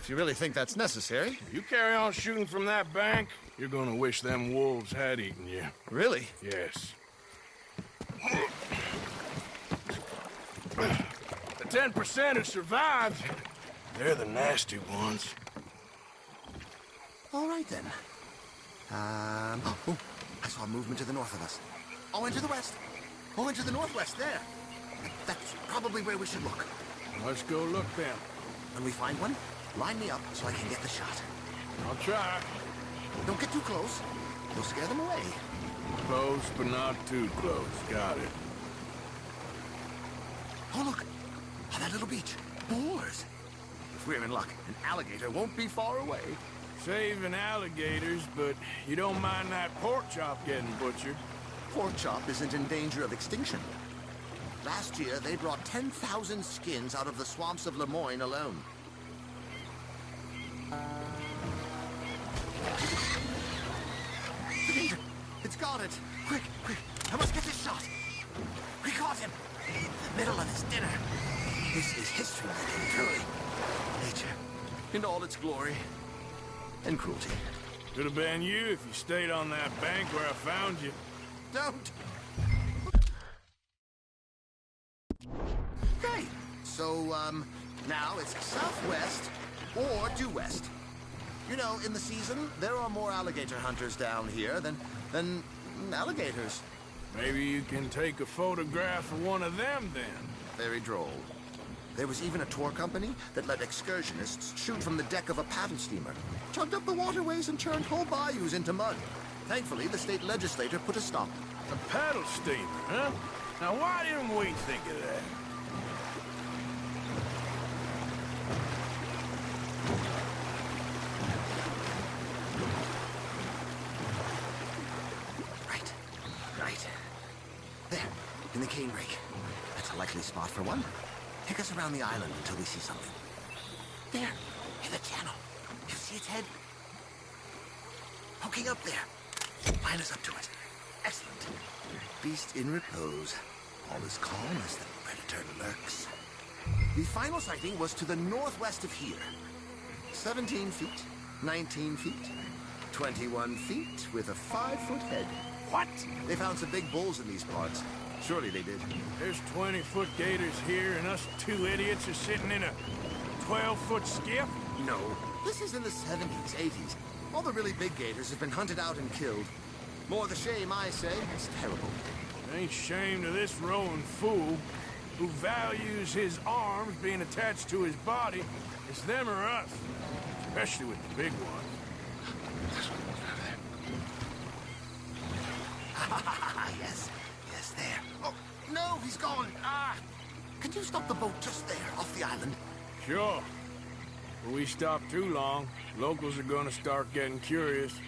If you really think that's necessary. If you carry on shooting from that bank, you're gonna wish them wolves had eaten you. Really? Yes. The 10% who survived, they're the nasty ones. All right, then. Oh, I saw movement to the north of us. Oh, into the west. Oh, into the northwest, there. That's probably where we should look. Let's go look then. When we find one, line me up so I can get the shot. I'll try. Don't get too close. You'll scare them away. Close, but not too close. Got it. Oh, look. On that little beach. Boars. If we're in luck, an alligator won't be far away. Saving alligators, but you don't mind that pork chop getting butchered. Pork chop isn't in danger of extinction. Last year, they brought 10,000 skins out of the swamps of Lemoyne alone. The gator! It's got it! Quick, quick! I must get this shot! We caught him! In the middle of his dinner! This is history making, truly. Nature, in all its glory and cruelty. Could have been you if you stayed on that bank where I found you. Don't! Okay, so, now it's southwest or due west. You know, in the season, there are more alligator hunters down here than alligators. Maybe you can take a photograph of one of them then. Very droll. There was even a tour company that let excursionists shoot from the deck of a paddle steamer, chugged up the waterways and turned whole bayous into mud. Thankfully, the state legislature put a stop. A paddle steamer, huh? Now why didn't we think of that? Right. There, in the cane brake. That's a likely spot for one. Take us around the island until we see something. There, in the channel. You see its head? Poking up there. Line us up to it. Excellent. Beast in repose. All is calm as the predator lurks. The final sighting was to the northwest of here. 17 feet, 19 feet, 21 feet with a 5-foot head. What? They found some big bulls in these parts. Surely they did. There's 20-foot gators here, and us two idiots are sitting in a 12-foot skiff? No. This is in the 70s, 80s. All the really big gators have been hunted out and killed. More the shame, I say. It's terrible. Ain't shame to this rowing fool who values his arms being attached to his body. It's them or us. Especially with the big ones. Yes, there. Oh, no, he's gone. Can you stop the boat just there, off the island? Sure. If we stop too long, locals are gonna start getting curious.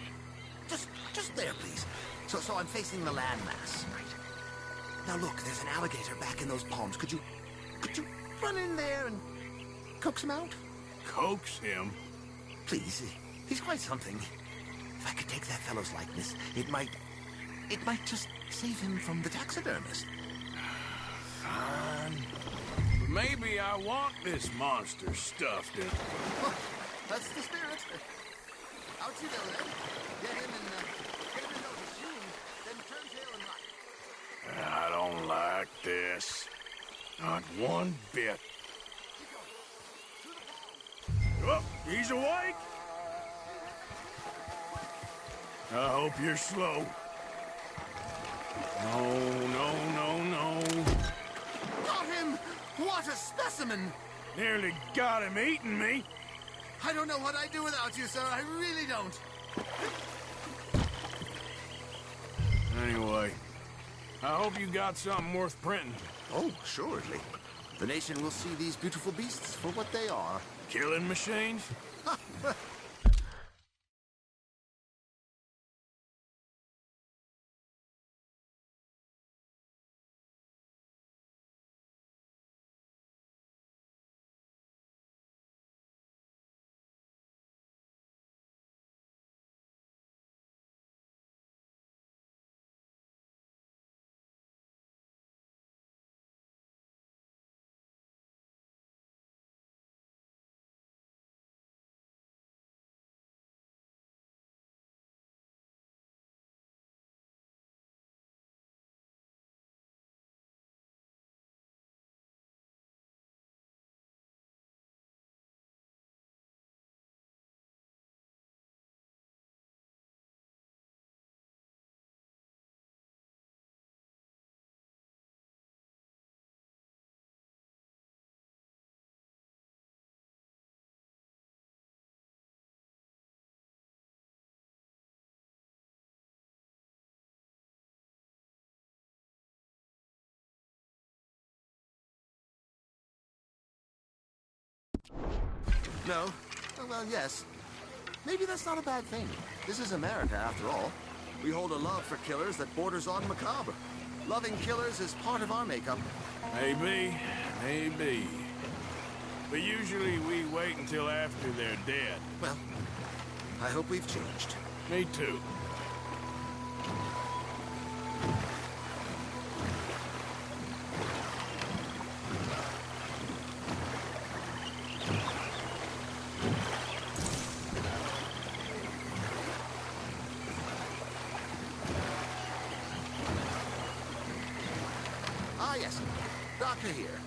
Just there, please. So I'm facing the landmass. Right. Now look, there's an alligator back in those palms. Could you run in there and coax him out? Coax him? Please, he's quite something. If I could take that fellow's likeness, it might just save him from the taxidermist. Fine. But maybe I want this monster stuffed in. Well, that's the spirit. Out you go then. Get him and notice soon, then turn tail and run. I don't like this. Not one bit. Oh, he's awake. I hope you're slow. No. Got him! What a specimen! Nearly got him eating me. I don't know what I'd do without you, sir. I really don't. Anyway, I hope you got something worth printing. Oh, assuredly. The nation will see these beautiful beasts for what they are. Killing machines? No? Oh, well, yes. Maybe that's not a bad thing. This is America, after all. We hold a love for killers that borders on macabre. Loving killers is part of our makeup. Maybe, maybe. But usually we wait until after they're dead. Well, I hope we've changed. Me too. Ah, yes. Doctor here.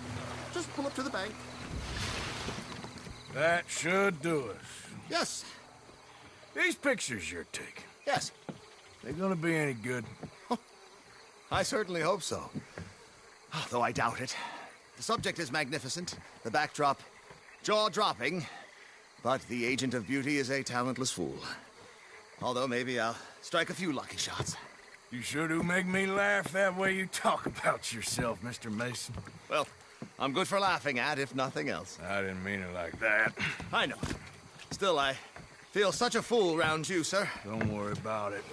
Just pull up to the bank. That should do us. Yes. These pictures you're taking, Yes. they gonna be any good? I certainly hope so. Though I doubt it. The subject is magnificent, the backdrop jaw-dropping, but the agent of beauty is a talentless fool. Although maybe I'll strike a few lucky shots. You sure do make me laugh that way you talk about yourself, Mr. Mason. Well, I'm good for laughing at, if nothing else. I didn't mean it like that. I know. Still, I feel such a fool round you, sir. Don't worry about it.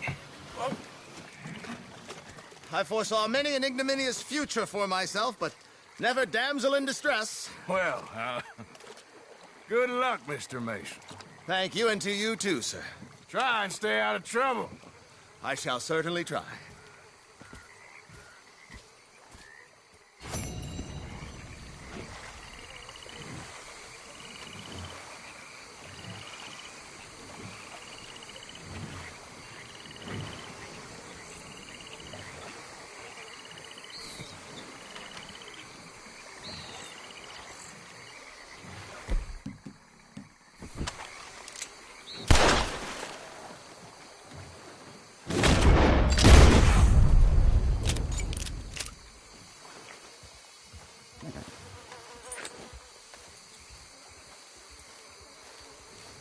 I foresaw many an ignominious future for myself, but never damsel in distress. Well, good luck, Mr. Mason. Thank you, and to you too, sir. Try and stay out of trouble. I shall certainly try.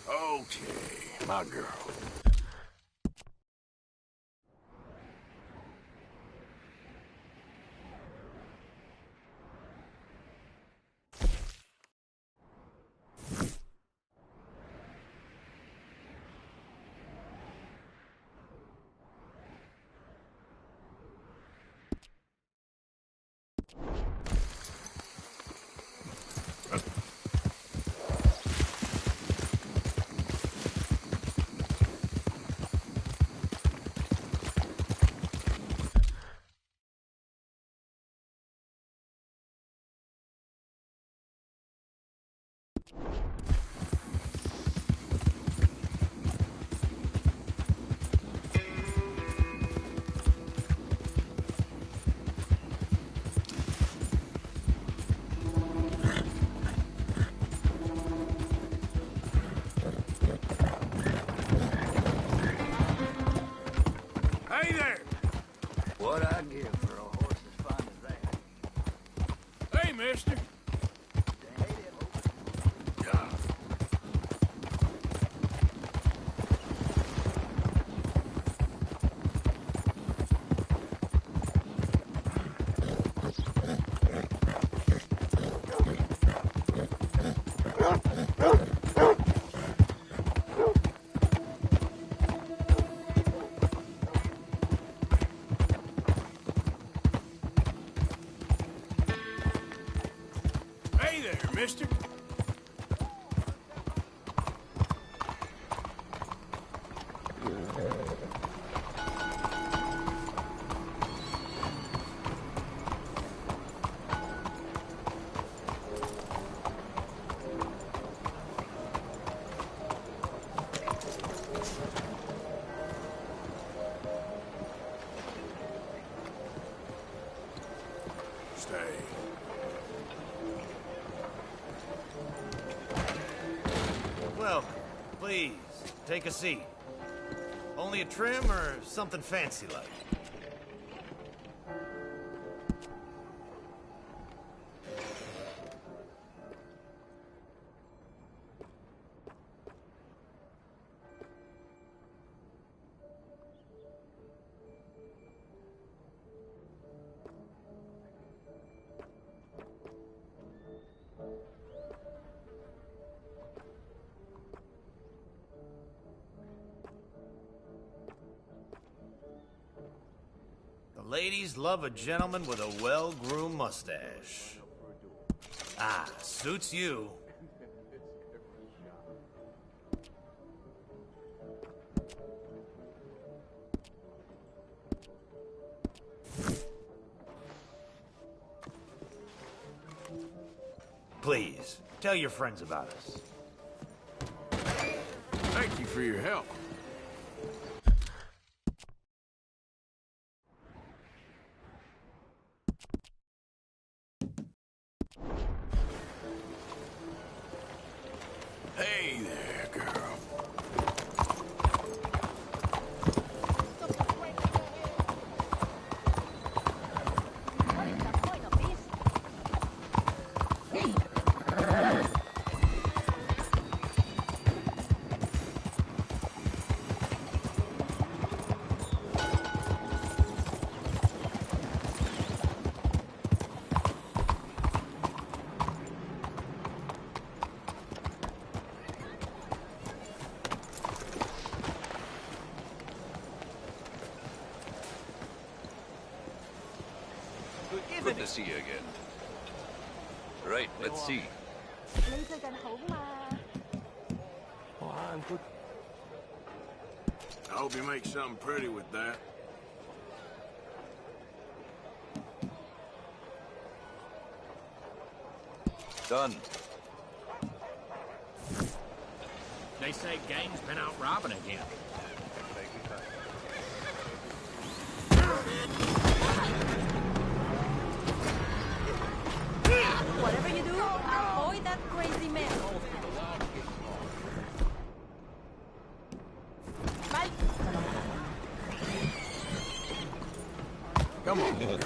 Okay, my girl. Hey there! What I'd give for a horse as fine as that. Hey, mister. Hey there, mister. Stay. Well, please, take a seat. Only a trim or something fancy like? Ladies love a gentleman with a well-groomed mustache. Ah, suits you. Please, tell your friends about us. Thank you for your help. Hey there, girl. Good to see you again. Right, let's see. 你最近好嘛？ I'm good. I hope you make something pretty with that. Done. They say gang's been out robbing again. Whatever you do, avoid that crazy man. Bye. Come on, girl.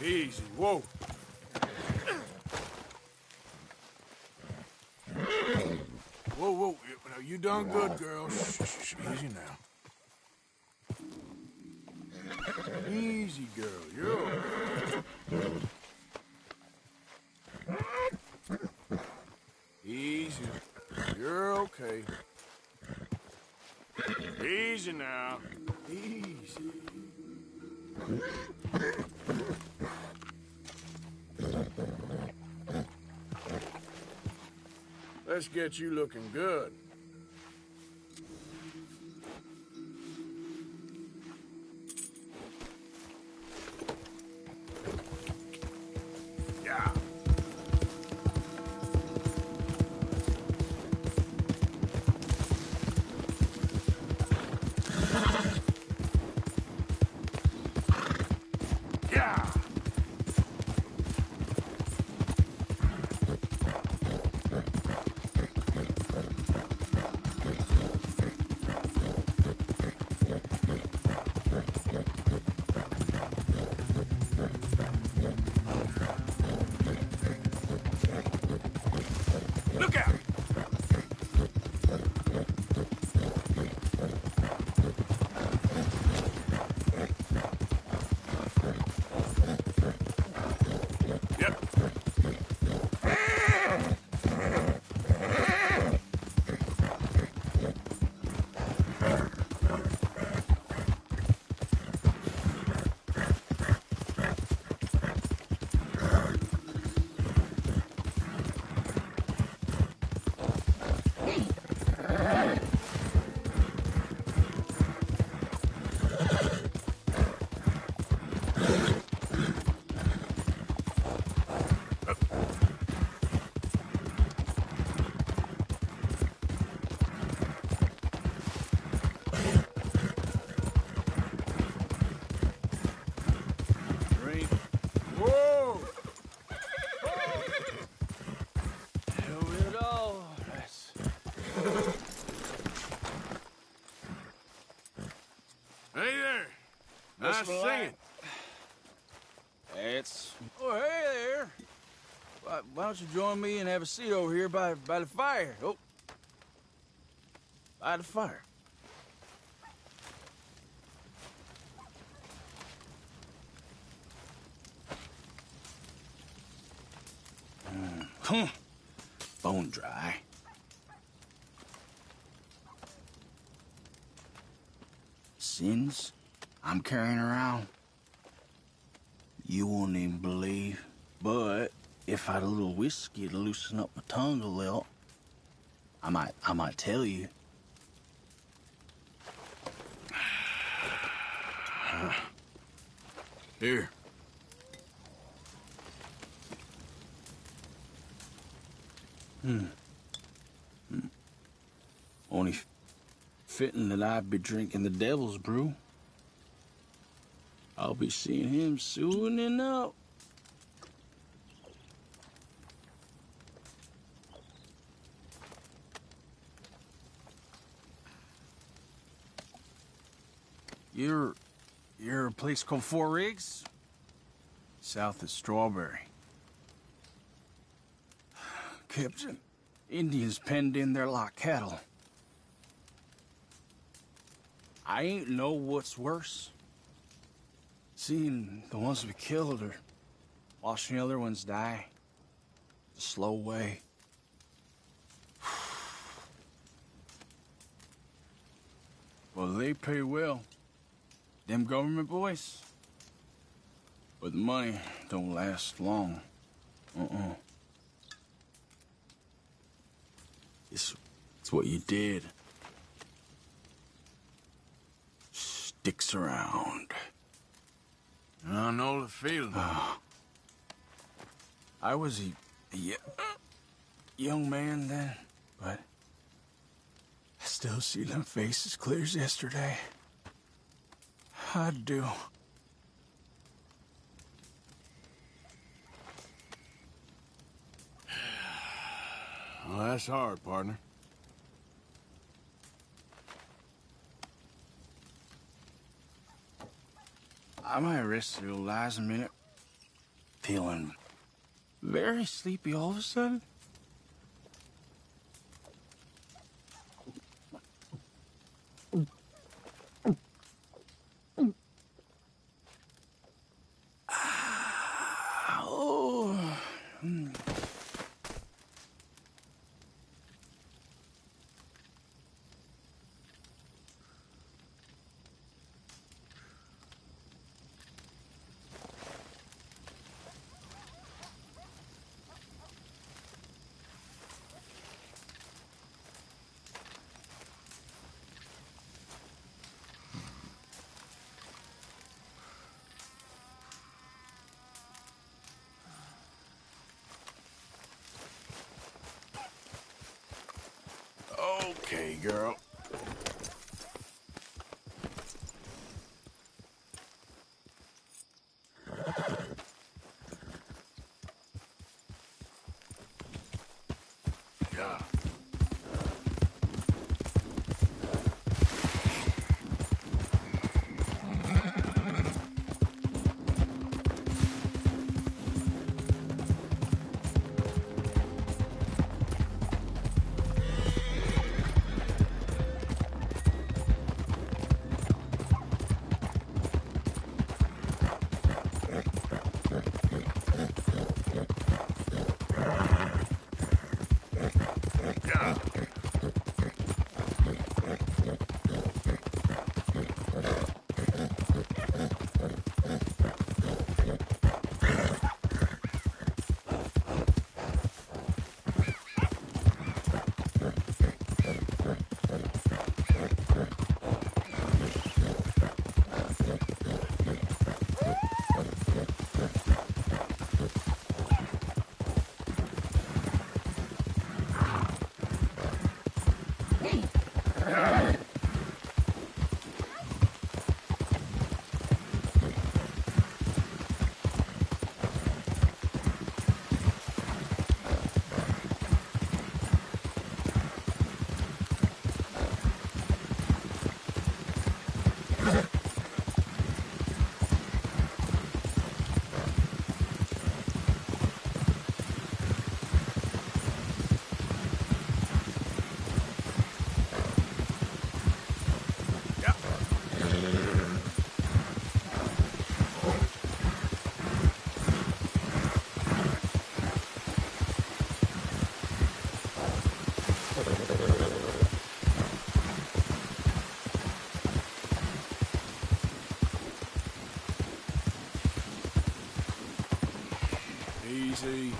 Easy, whoa. Whoa, whoa, now, you done good, girl. Shh, easy now. Easy, girl, you're okay. Easy, you're okay. Easy now, easy. Let's get you looking good. Yeah. Yeah. Look out! Yep. Drink. Whoa! Here we go. Hey there. Nice Just relax. singing. It's... Oh, hey there. Why don't you join me and have a seat over here by the fire? Oh. By the fire. Bone dry. Sins I'm carrying around, you won't even believe. But if I had a little whiskey to loosen up my tongue a little, I might tell you. Here. Only fitting that I'd be drinking the devil's brew. I'll be seeing him soon enough. You're a place called Four Rigs? South of Strawberry. Captain, Indians penned in there like cattle. I ain't know what's worse. Seeing the ones we killed or watching the other ones die. The slow way. Well, they pay well. Them government boys. But the money don't last long. It's what you did. Sticks around. I know the feeling. I was a young man then, but I still see them faces clear as yesterday. I do. Well, that's hard, partner. I might rest your lies a minute. feeling very sleepy all of a sudden. Oh. Okay, girl. Yeah. Easy.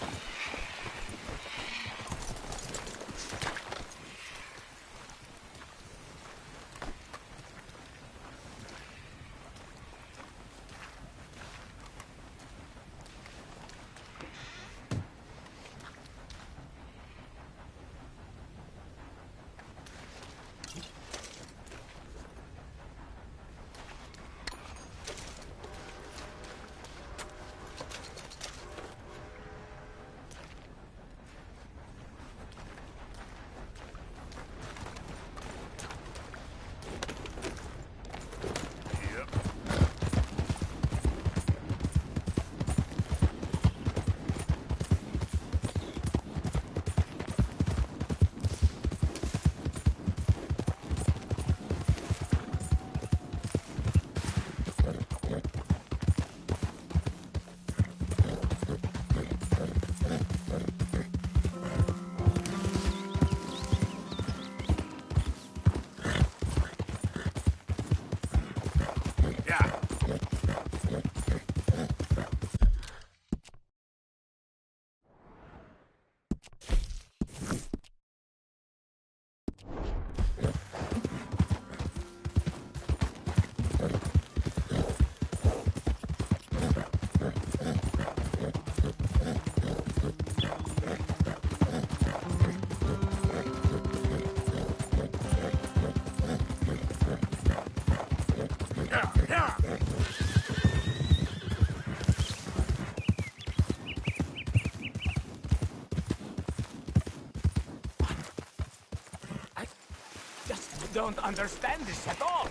Don't understand this at all.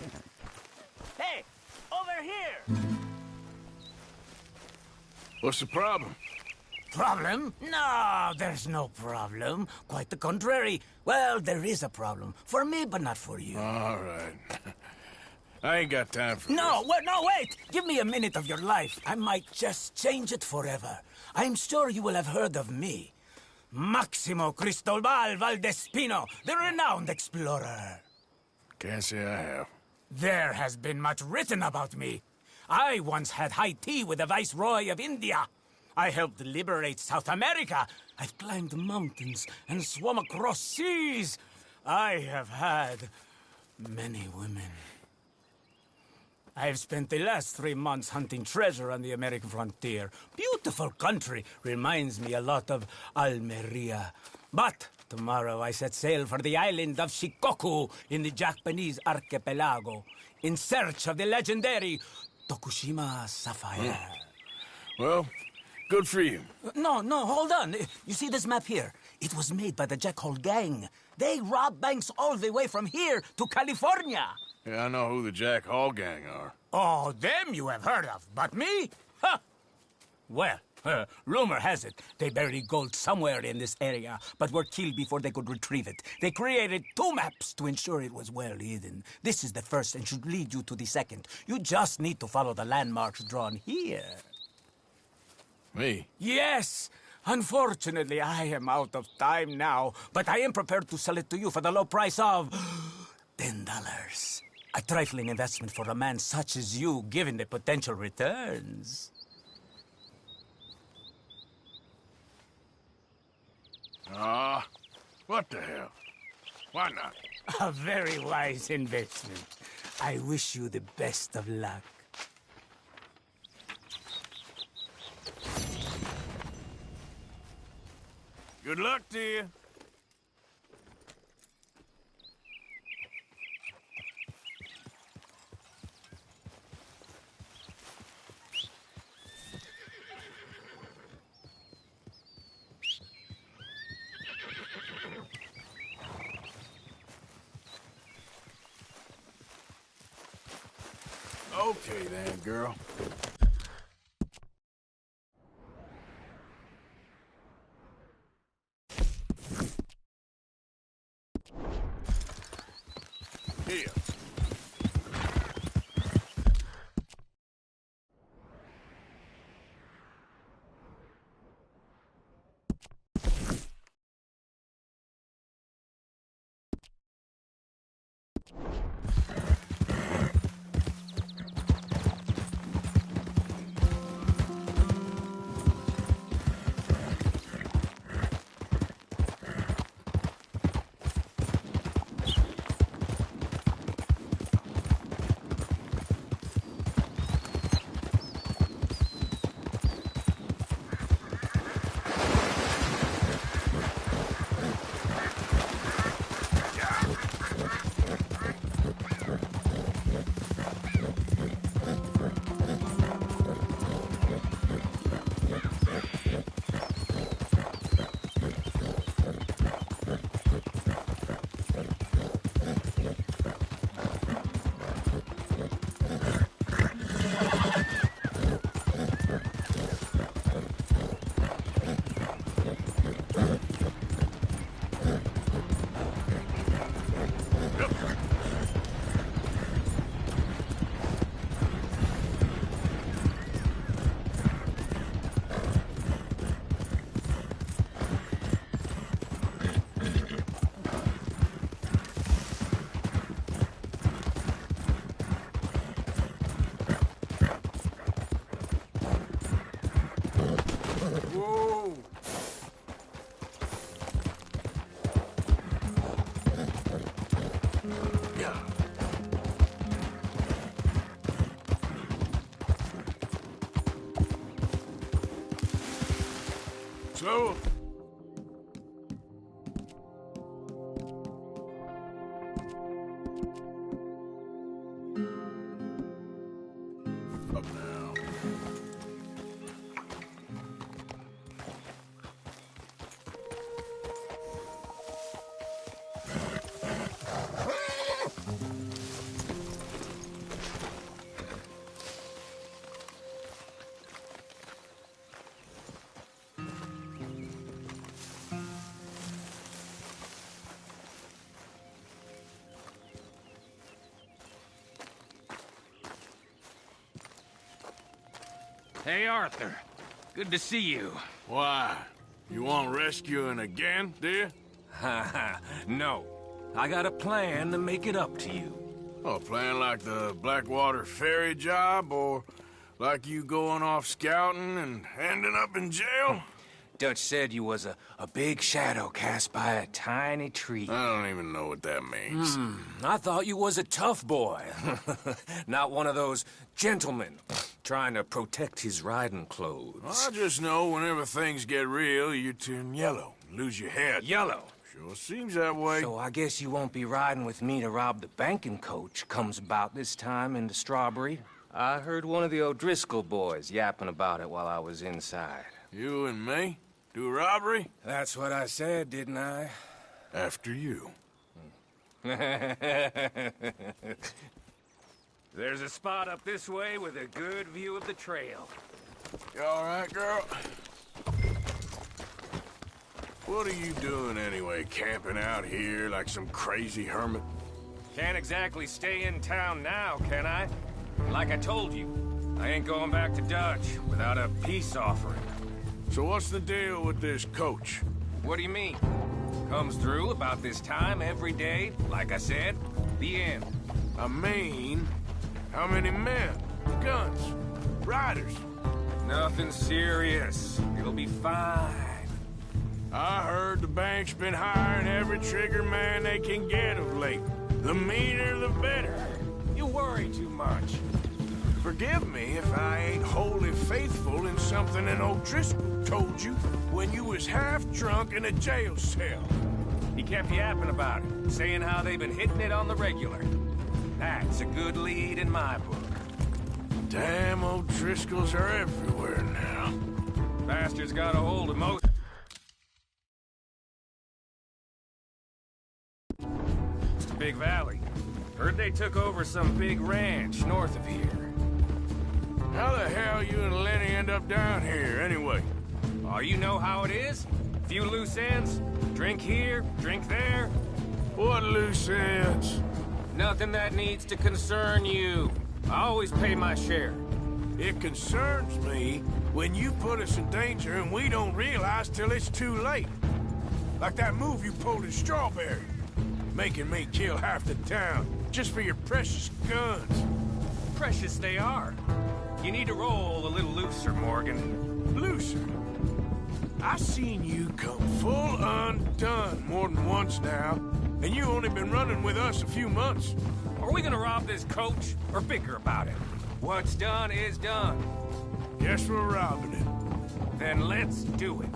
Hey, over here! What's the problem? Problem? No, there's no problem. Quite the contrary. Well, there is a problem. For me, but not for you. All right. I ain't got time for No, this. wait! Give me a minute of your life. I might just change it forever. I'm sure you will have heard of me. Maximo Cristobal Valdespino, the renowned explorer. Can't say I have. There has been much written about me. I once had high tea with the Viceroy of India. I helped liberate South America. I've climbed mountains and swum across seas. I have had many women. I've spent the last 3 months hunting treasure on the American frontier. Beautiful country. Reminds me a lot of Almeria. But tomorrow I set sail for the island of Shikoku in the Japanese archipelago in search of the legendary Tokushima sapphire. Well, good for you. No, hold on. You see this map here? It was made by the Jackhole Gang. They rob banks all the way from here to California. Yeah, I know who the Jack Hall gang are. Oh, them you have heard of, but me? Ha! Well, rumor has it they buried gold somewhere in this area, but were killed before they could retrieve it. They created 2 maps to ensure it was well hidden. This is the first and should lead you to the second. You just need to follow the landmarks drawn here. Me? Yes! Unfortunately, I am out of time now, but I am prepared to sell it to you for the low price of $10. A trifling investment for a man such as you, given the potential returns. What the hell? Why not? A very wise investment. I wish you the best of luck. Good luck to you. Okay then, girl. Here. So? Up now. Hey, Arthur. Good to see you. Why? You want rescuing again, do you? No. I got a plan to make it up to you. Oh, playing like the Blackwater ferry job, or like you going off scouting and ending up in jail? Dutch said you was a big shadow cast by a tiny tree. I don't even know what that means. I thought you was a tough boy. Not one of those gentlemen trying to protect his riding clothes. I just know whenever things get real, you turn yellow, lose your head. Yellow. Sure seems that way. So I guess you won't be riding with me to rob the banking coach comes about this time in the Strawberry. I heard one of the O'Driscoll boys yapping about it while I was inside. You and me? Do a robbery? That's what I said, didn't I? After you. There's a spot up this way with a good view of the trail. You all right, girl? What are you doing anyway, camping out here like some crazy hermit? Can't exactly stay in town now, can I? Like I told you, I ain't going back to Dutch without a peace offering. So what's the deal with this coach? What do you mean? Comes through about this time every day, like I said. The end. I mean, how many men? Guns? Riders? Nothing serious. It'll be fine. I heard the bank's been hiring every trigger man they can get of late. The meaner, the better. You worry too much. Forgive me if I ain't wholly faithful in something an O'Driscoll told you when you was half drunk in a jail cell. He kept yapping about it, saying how they've been hitting it on the regular. That's a good lead in my book. Damn O'Driscolls are everywhere now. Bastards got a hold of most... Big Valley. Heard they took over some big ranch north of here. How the hell you and Lenny end up down here, anyway? Oh, you know how it is? Few loose ends. Drink here, drink there. What loose ends? Nothing that needs to concern you. I always pay my share. It concerns me when you put us in danger and we don't realize till it's too late. Like that move you pulled in Strawberry. Making me kill half the town just for your precious guns. Precious they are. You need to roll a little looser, Morgan. Looser? I seen you come full undone more than once now, and you only been running with us a few months. Are we gonna rob this coach or bicker about it? What's done is done. Guess we're robbing it. Then let's do it.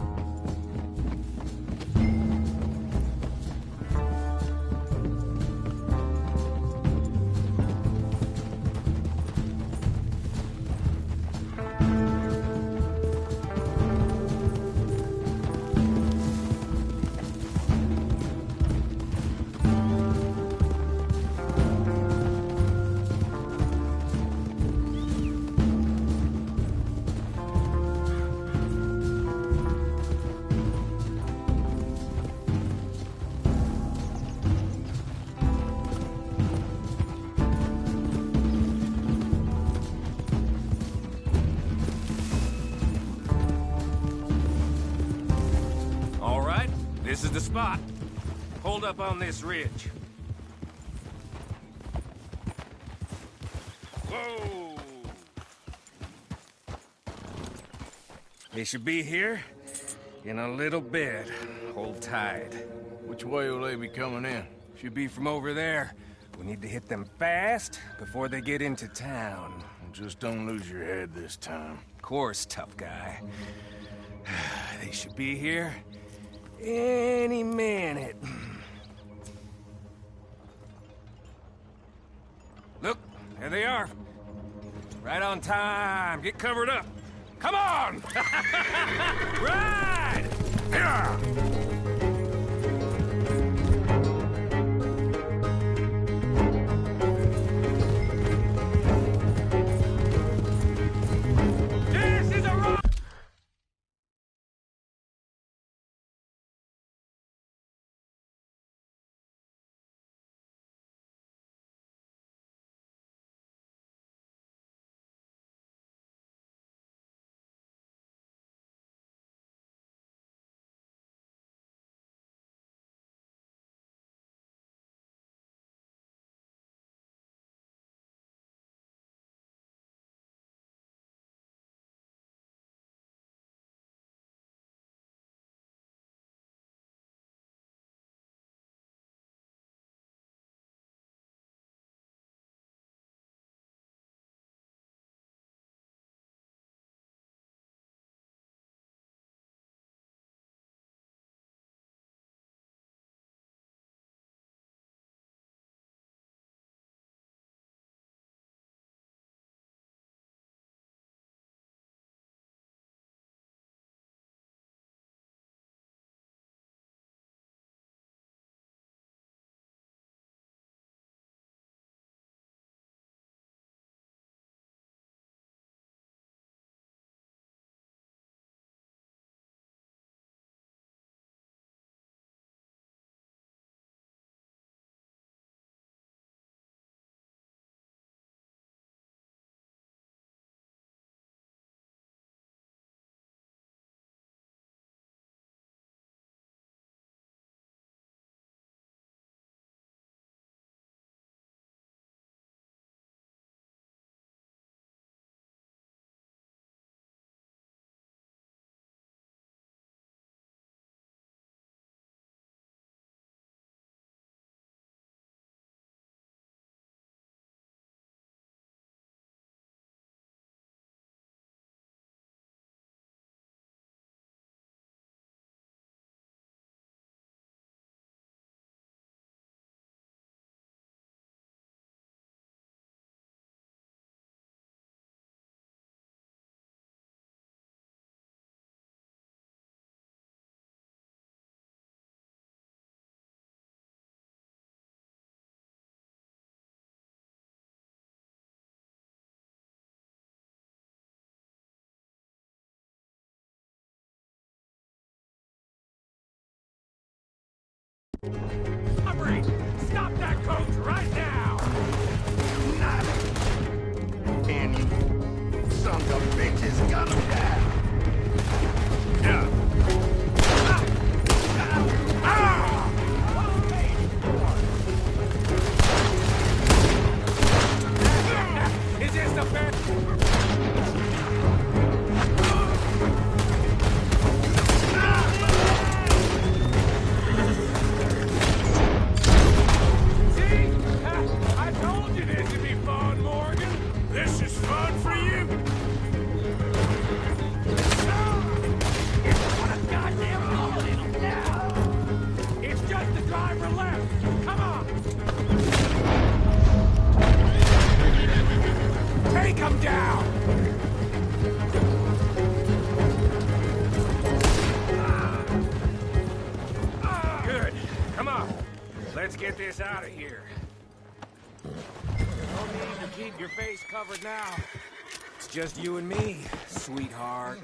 This is the spot. Hold up on this ridge. Whoa! They should be here in a little bit. Hold tight. Which way will they be coming in? Should be from over there. We need to hit them fast before they get into town. Just don't lose your head this time. Of course, tough guy. They should be here any minute. Look, there they are. Right on time. Get covered up. Come on! Ride! Yeah! Aubrey, stop that coach right now! Can you? Sons of bitches, gun him down! Yeah. Is this the best? See? I told you this would be fun, Morgan. This is fun for you. What a goddamn bullet! It's just the driver left. Come on. Take him down. Good. Come on. Let's get this out of here. No need to keep your face covered now. It's just you and me, sweetheart.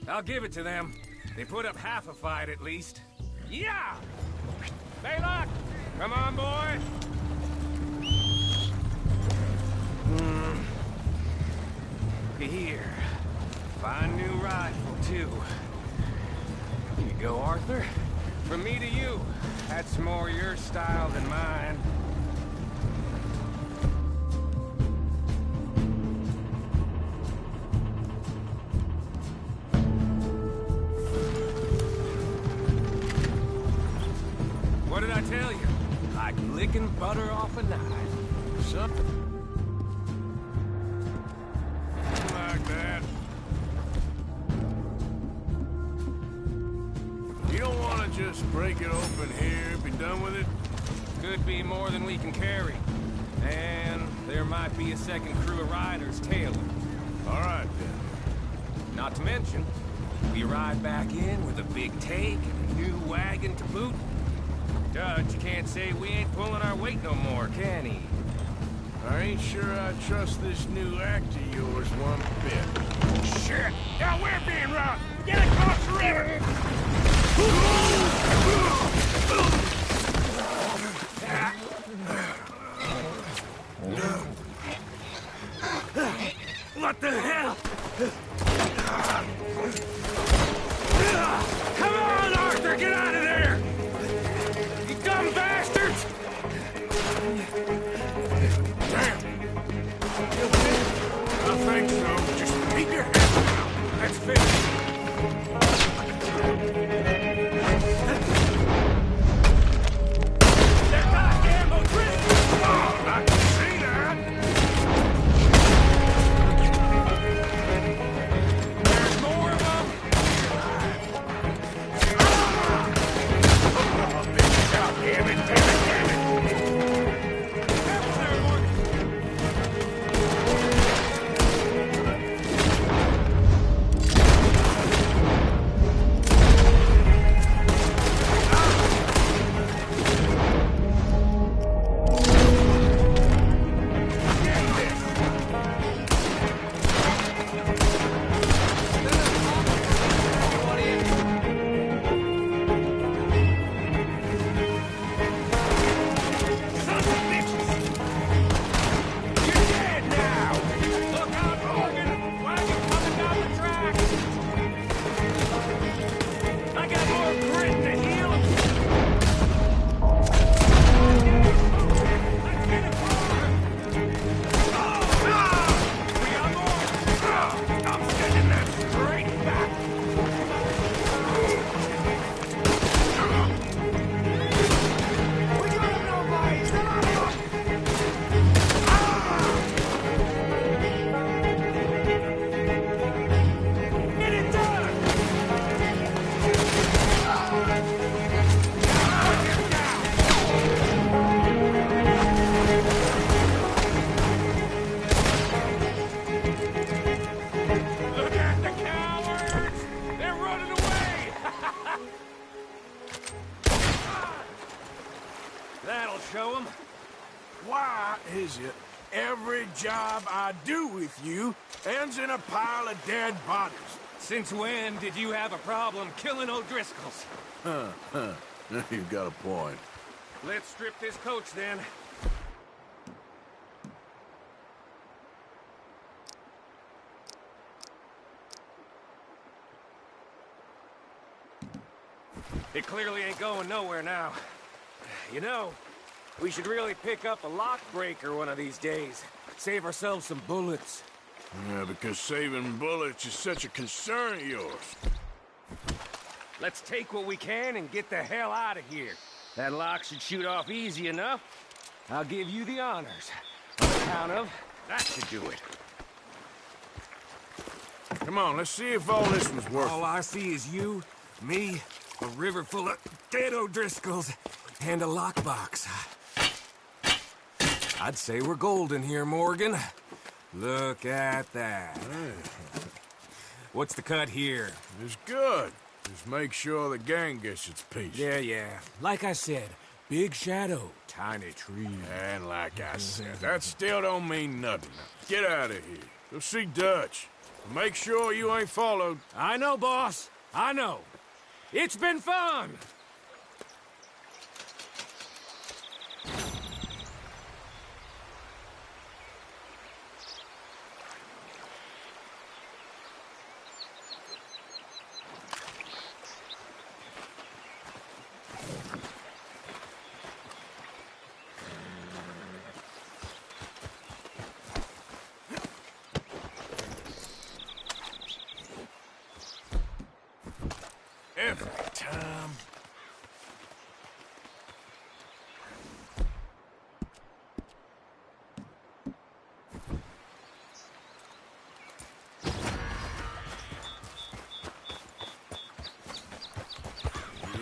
I'll give it to them. They put up half a fight at least. Yeah! Baylock! Come on, boy! Here. Fine new rifle, too. Here you go, Arthur. From me to you. That's more your style than mine. What did I tell you? Like licking butter off a knife. Something like that. You don't want to just break it open here, be done with it? Could be more than we can carry. And there might be a second crew of riders tailing. All right, then. Not to mention, we ride back in with a big take and a new wagon to boot. Judge can't say we ain't pulling our weight no more, can he? I ain't sure I trust this new act of yours one bit. Shit! Now we're being robbed! Get across the river! What the hell? Come on, Arthur! Get out of there! You dumb bastards! Damn! I think so. Just keep your head down. Let's finish. They're goddamn O'Driscoll! Oh, I can see that! There's more of them! Every job I do with you ends in a pile of dead bodies. Since when did you have a problem killing O'Driscolls? You've got a point. Let's strip this coach, then. It clearly ain't going nowhere now. You know, we should really pick up a lock breaker one of these days. Save ourselves some bullets. Yeah, because saving bullets is such a concern of yours. Let's take what we can and get the hell out of here. That lock should shoot off easy enough. I'll give you the honors. On account of, that should do it. Come on, let's see if all this was worth All I see is you, me, a river full of dead O'Driscolls, and a lockbox. I'd say we're golden here, Morgan. Look at that. What's the cut here? It's good. Just make sure the gang gets its piece. Yeah. Like I said, big shadow, tiny tree. And like I said, that still don't mean nothing. Now, get out of here. Go see Dutch. Make sure you ain't followed. I know, boss. I know. It's been fun! Every time.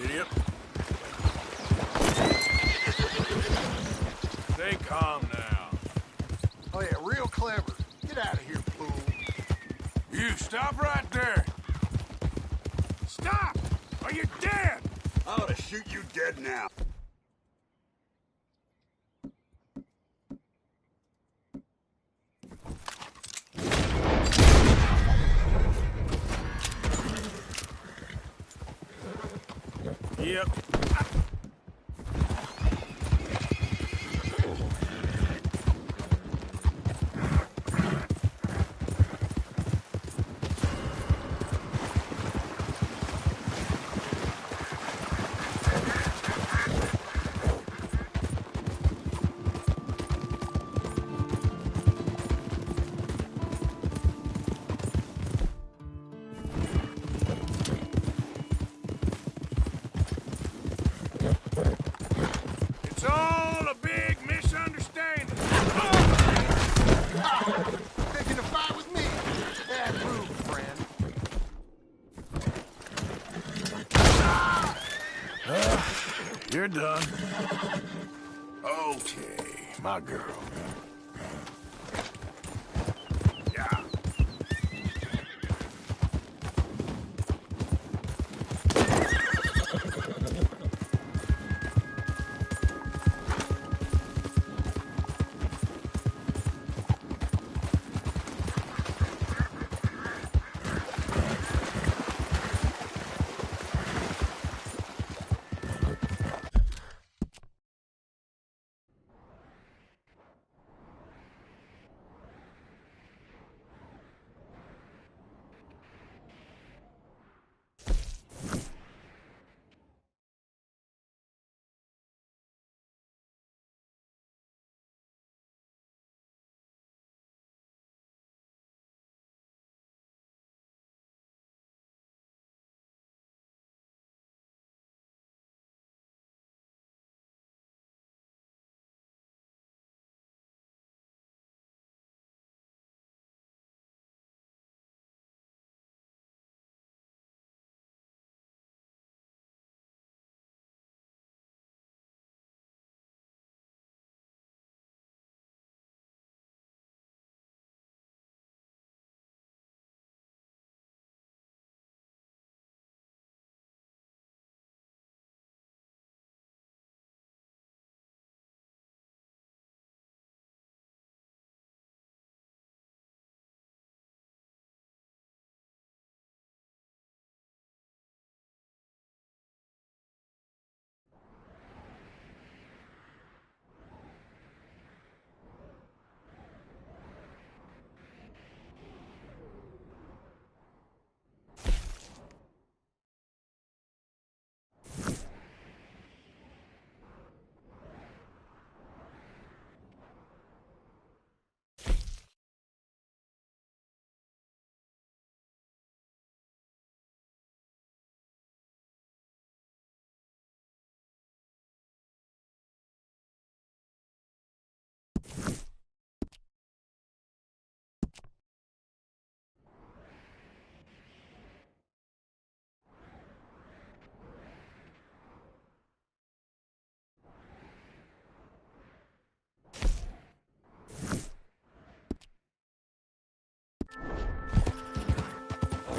Idiot. Stay calm now. Oh yeah, real clever. Get out of here, fool. You stop right there. Stop! Are you dead? I ought to shoot you dead now. Yep. It's all a big misunderstanding. Thinking to fight with me? Bad move, friend. You're done. Okay, my girl. Yeah.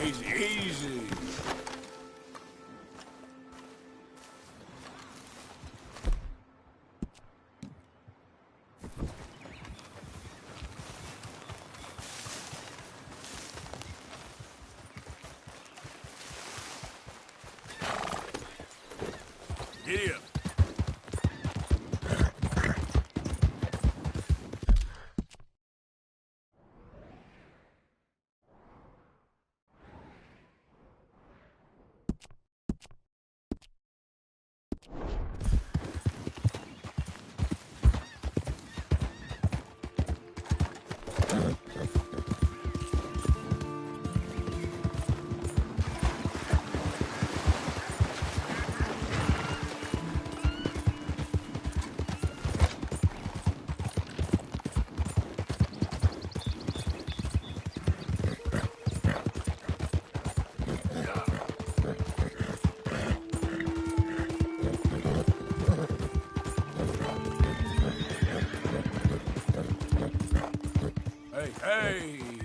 Easy, easy. Giddy up. Hey, hey!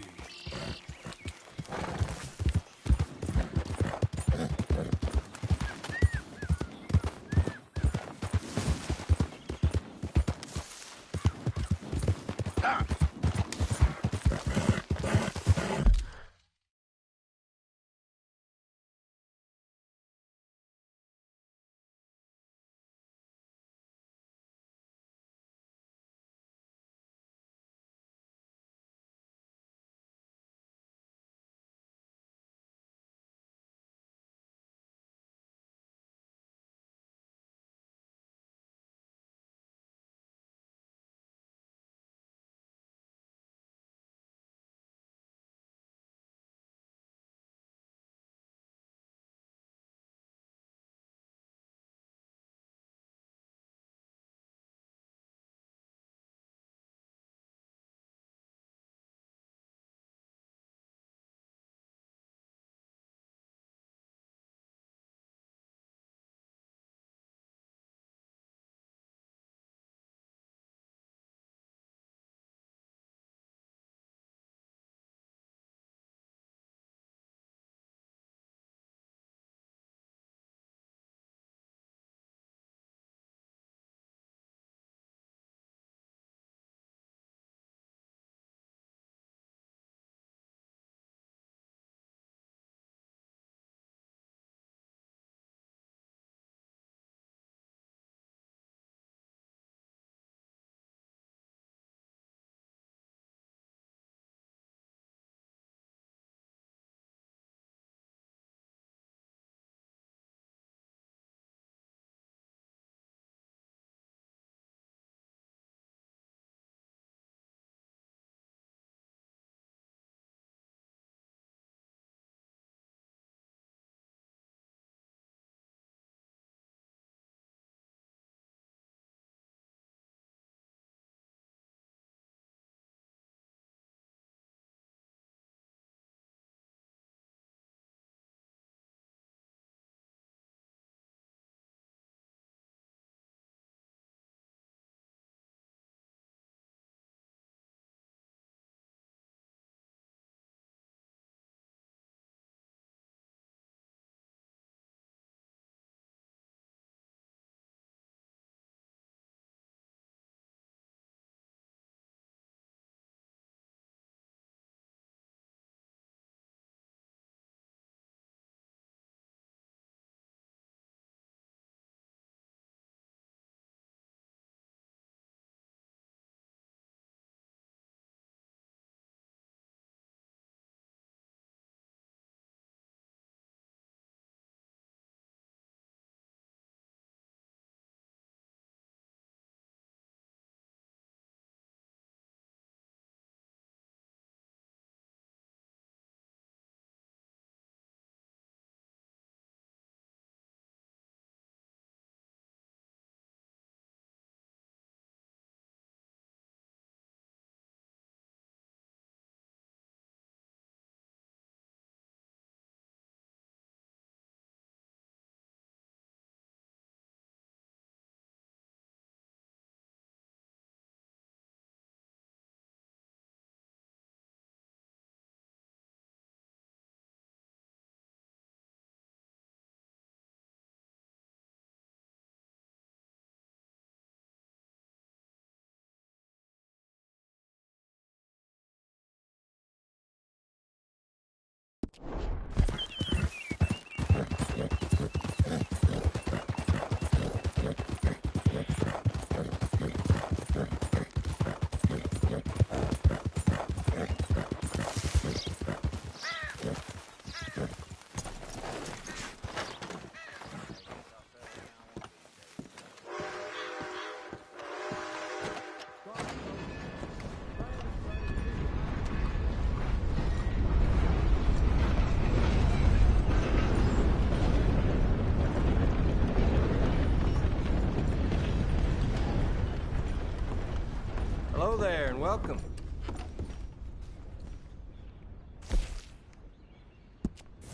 Hello there, and welcome.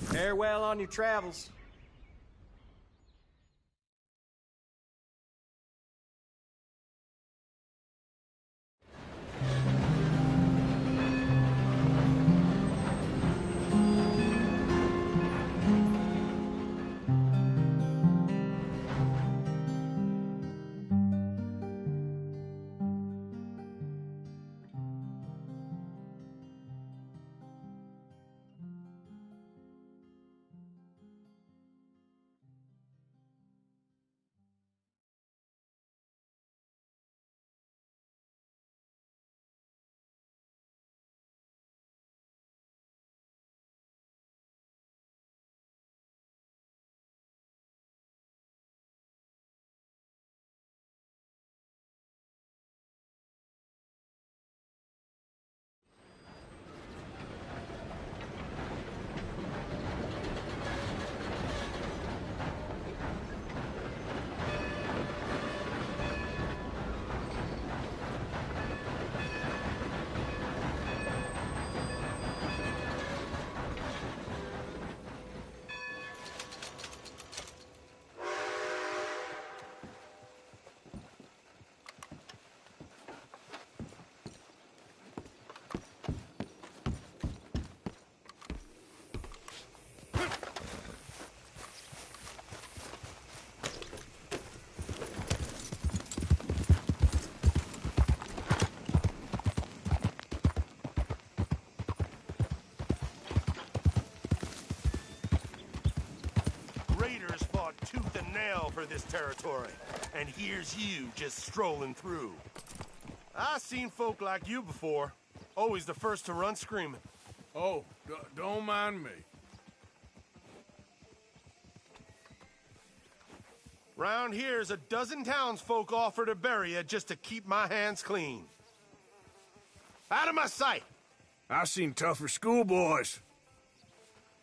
Farewell on your travels. Tooth and nail for this territory, and here's you just strolling through. I've seen folk like you before, always the first to run screaming. Oh, don't mind me. Round here's a dozen townsfolk offer to bury you just to keep my hands clean. Out of my sight! I've seen tougher schoolboys.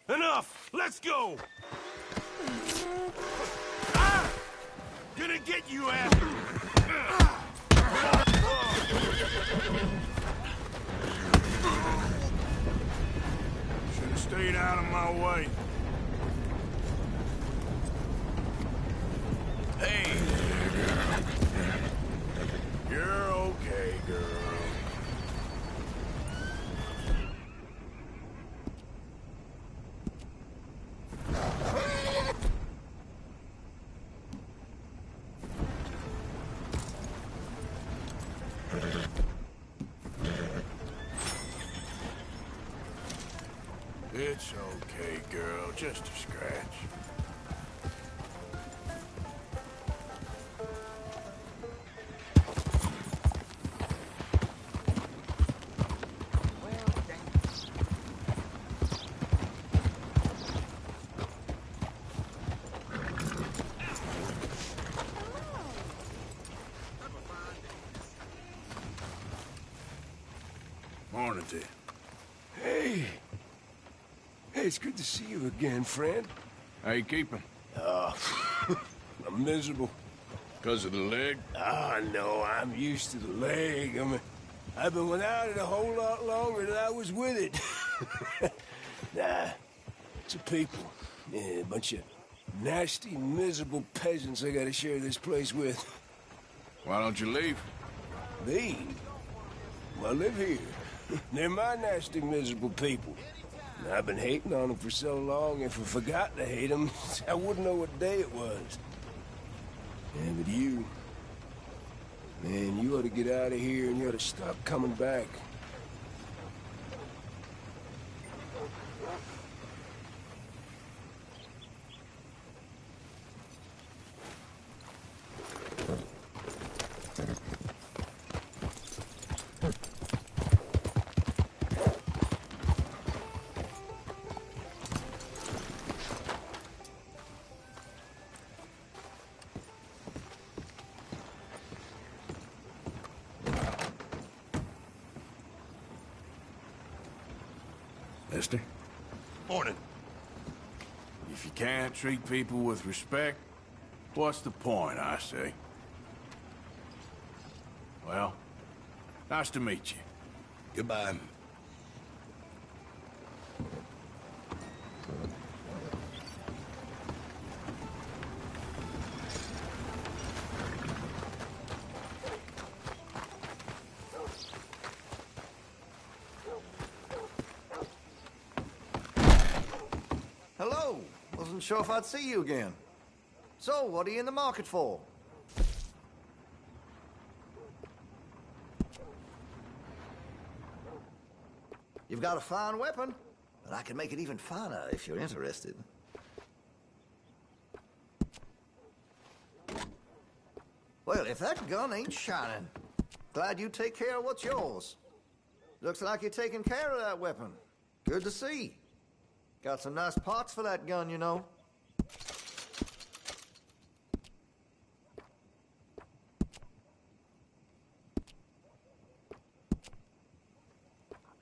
Enough! Let's go! Gonna get you after. Should have stayed out of my way. Hey there, girl. You're okay, girl. It's okay, girl. Just a scratch. Morning to you. Hey. Hey, it's good to see you again, friend. How you keeping? I'm miserable. Because of the leg? Ah, no, I'm used to the leg. I mean, I've been without it a whole lot longer than I was with it. Nah, it's a people. Yeah, a bunch of nasty, miserable peasants I gotta share this place with. Why don't you leave? Leave? I live here. They're my nasty, miserable people. And I've been hating on them for so long, if I forgot to hate them, I wouldn't know what day it was. Yeah, but you... Man, you ought to get out of here and you ought to stop coming back. Mister. Morning. If you can't treat people with respect, what's the point, I say? Well, nice to meet you. Goodbye. Hello. Wasn't sure if I'd see you again. So, what are you in the market for? You've got a fine weapon, but I can make it even finer if you're interested. Well, if that gun ain't shining, glad you take care of what's yours. Looks like you're taking care of that weapon. Good to see. Got some nice parts for that gun, you know.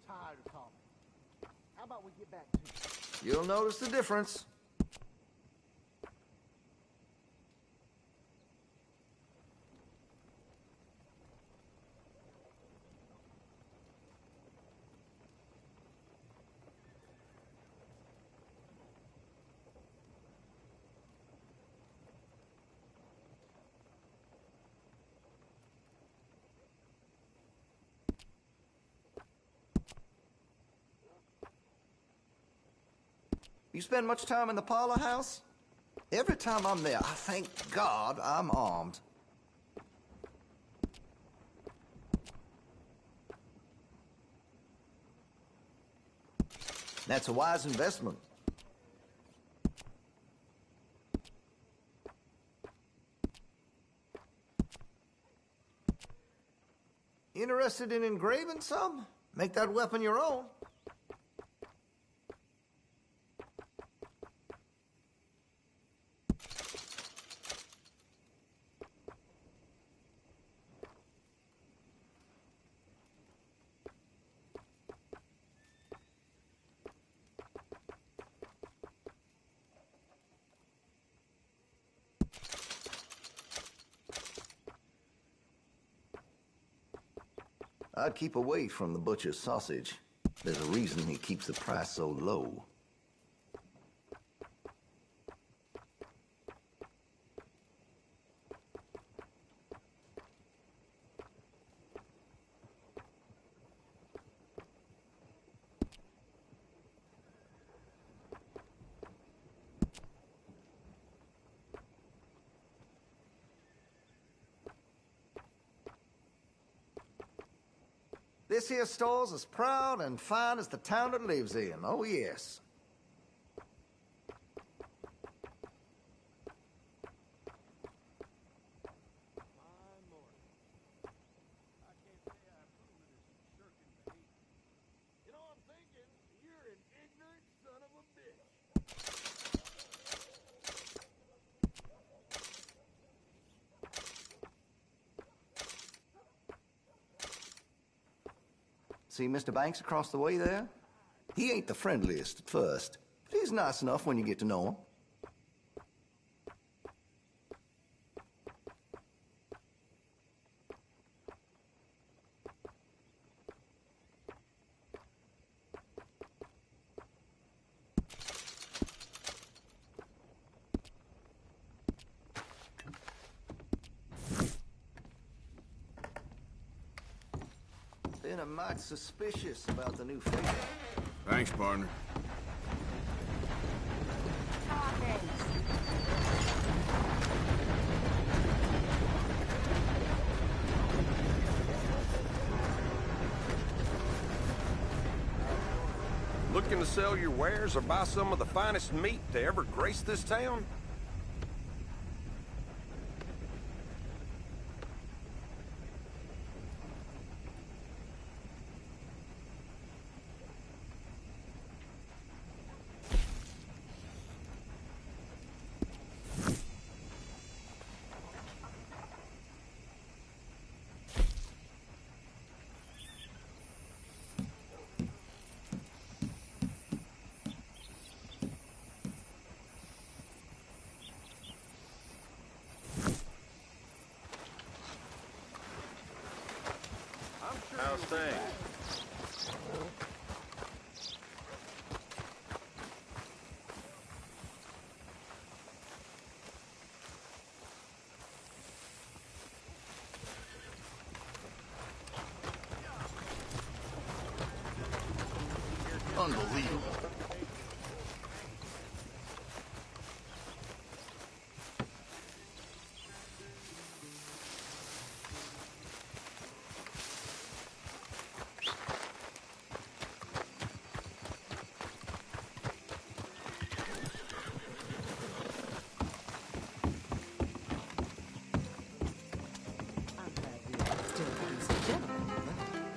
Tired of talking. How about we get back to it? You'll notice the difference. You spend much time in the parlor house? Every time I'm there, I thank God I'm armed. That's a wise investment. Interested in engraving some? Make that weapon your own. I'd keep away from the butcher's sausage. There's a reason he keeps the price so low. This here store's as proud and fine as the town it lives in. Oh, yes. See Mr. Banks across the way there? He ain't the friendliest at first, but he's nice enough when you get to know him. Been a mite suspicious about the new figure. Thanks, partner. Looking to sell your wares or buy some of the finest meat to ever grace this town? How's things? Unbelievable.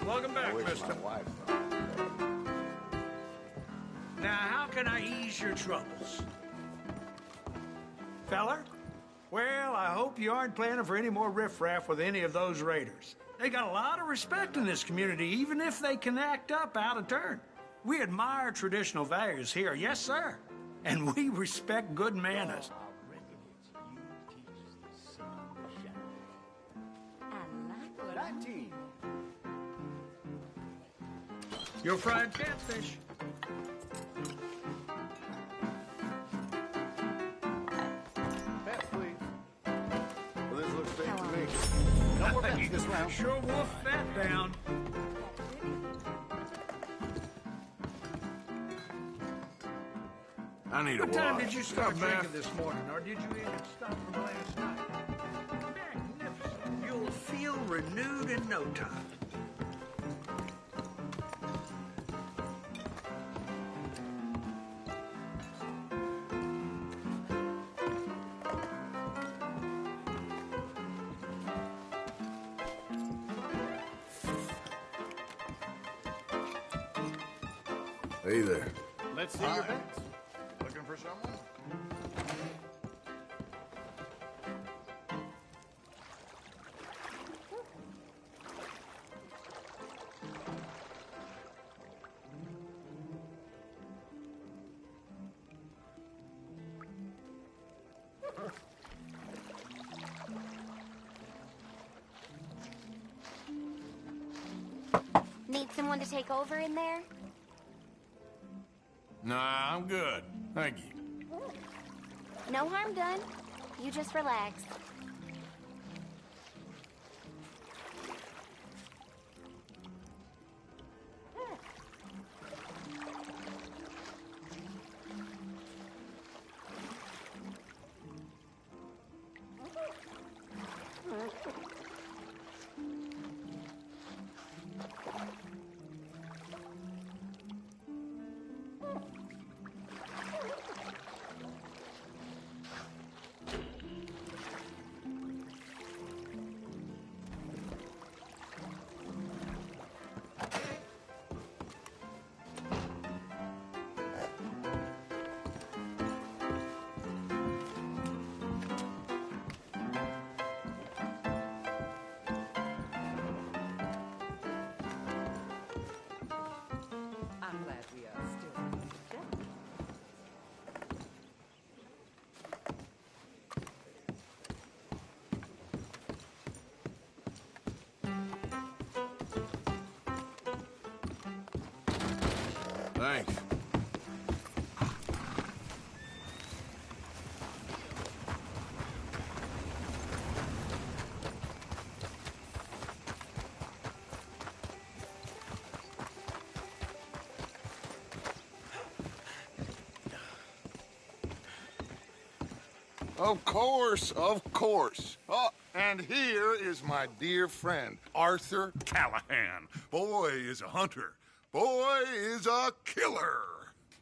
Welcome back, mister. Now, how can I ease your troubles? Feller? Well, I hope you aren't planning for any more riffraff with any of those raiders. They got a lot of respect in this community, even if they can act up out of turn. We admire traditional values here, yes, sir. And we respect good manners. Your fried catfish. Pass, please. Well, this looks big to me. No more bets this round. Sure wolf that down. I need a What time water. did you start Got a bath? drinking this morning, or did you even stop from last night? Magnificent. You'll feel renewed in no time. Hey there. Let's see your bets. Looking for someone? Need someone to take over in there? Nah, I'm good. Thank you. No harm done. You just relax. I'm glad we are still together. Thanks. Of course, of course. Oh, and here is my dear friend, Arthur Callahan. Boy is a hunter. Boy is a killer.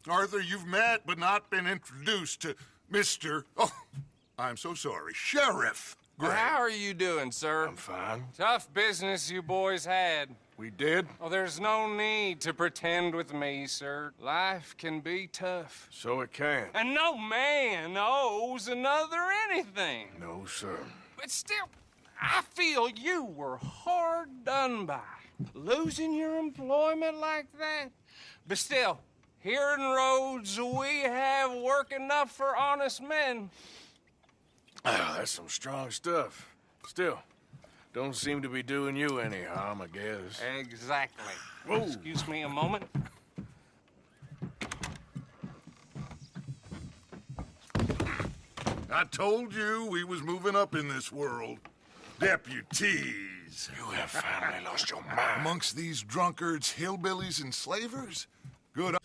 Arthur, you've met but not been introduced to Mr. Oh, I'm so sorry, Sheriff Gray. How are you doing, sir? I'm fine. Tough business you boys had. We did? Oh, there's no need to pretend with me, sir. Life can be tough. So it can. And no man owes another anything. No, sir. But still, I feel you were hard done by. Losing your employment like that. But still, here in Rhodes, we have work enough for honest men. Ah, that's some strong stuff. Still, Don't seem to be doing you any harm, I guess. Exactly. Whoa. Excuse me a moment. I told you we was moving up in this world. Deputies. You have finally lost your mind. Amongst these drunkards, hillbillies, and slavers? Good.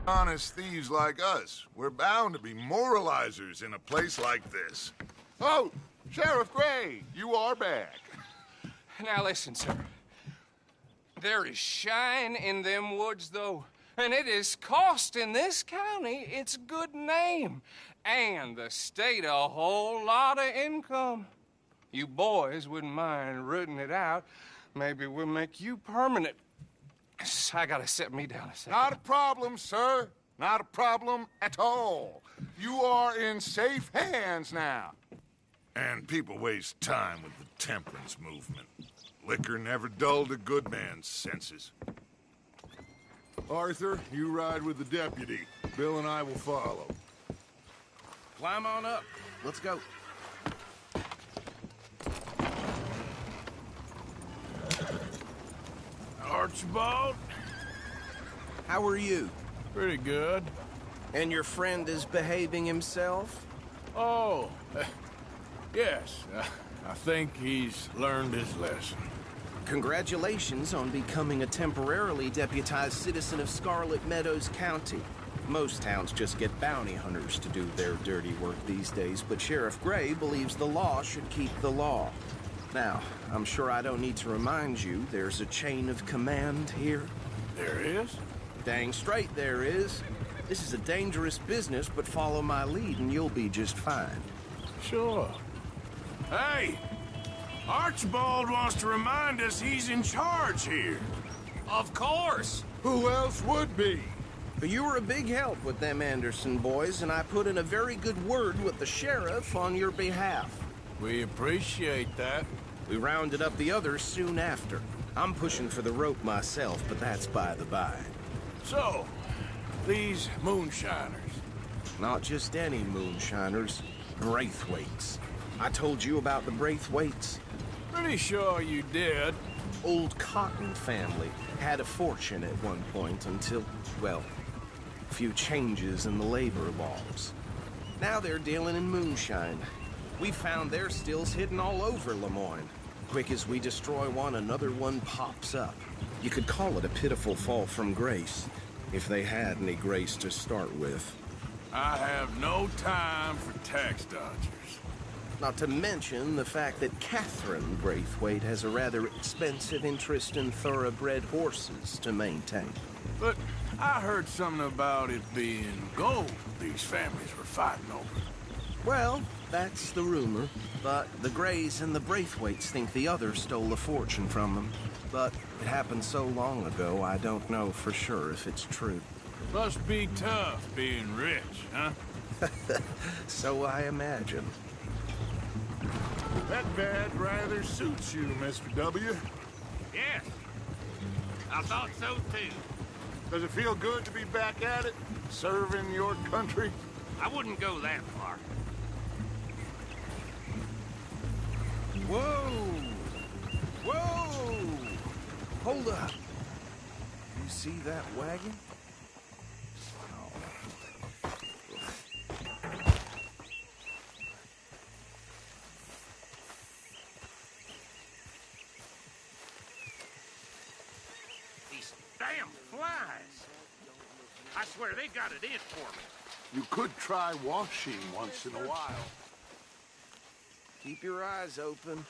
Honest thieves like us. We're bound to be moralizers in a place like this. Oh, Sheriff Gray, you are back. Now listen, sir. There is shine in them woods, though, and it is costing this county its good name and the state a whole lot of income. You boys wouldn't mind rooting it out. Maybe we'll make you permanent. I gotta sit me down a second. Not a problem, sir. Not a problem at all. You are in safe hands now. And people waste time with the temperance movement. Liquor never dulled a good man's senses. Arthur, you ride with the deputy. Bill and I will follow. Climb on up. Let's go. Archibald? How are you? Pretty good. And your friend is behaving himself? Oh, yes. I think he's learned his lesson. Congratulations on becoming a temporarily deputized citizen of Scarlet Meadows County. Most towns just get bounty hunters to do their dirty work these days, but Sheriff Gray believes the law should keep the law. Now, I'm sure I don't need to remind you, there's a chain of command here. There is? Dang straight there is. This is a dangerous business, but follow my lead and you'll be just fine. Sure. Hey! Archibald wants to remind us he's in charge here. Of course. Who else would be? But you were a big help with them Anderson boys, and I put in a very good word with the sheriff on your behalf. We appreciate that. We rounded up the others soon after. I'm pushing for the rope myself, but that's by the by. So, these moonshiners. Not just any moonshiners. Braithwaites. I told you about the Braithwaites. Pretty sure you did. Old Cotton family had a fortune at one point until, well, a few changes in the labor laws. Now they're dealing in moonshine. We found their stills hidden all over Lemoyne. Quick as we destroy one, another one pops up. You could call it a pitiful fall from grace, if they had any grace to start with. I have no time for tax dodgers. Not to mention the fact that Catherine Braithwaite has a rather expensive interest in thoroughbred horses to maintain. But I heard something about it being gold these families were fighting over. Well, that's the rumor. But the Greys and the Braithwaites think the others stole a fortune from them. But it happened so long ago, I don't know for sure if it's true. Must be tough being rich, huh? So I imagine. That bed rather suits you, Mr. W. Yes. I thought so, too. Does it feel good to be back at it, serving your country? I wouldn't go that far. Whoa! Whoa! Hold up. You see that wagon? These damn flies. I swear they got it in for me. You could try washing once in a while. Keep your eyes open.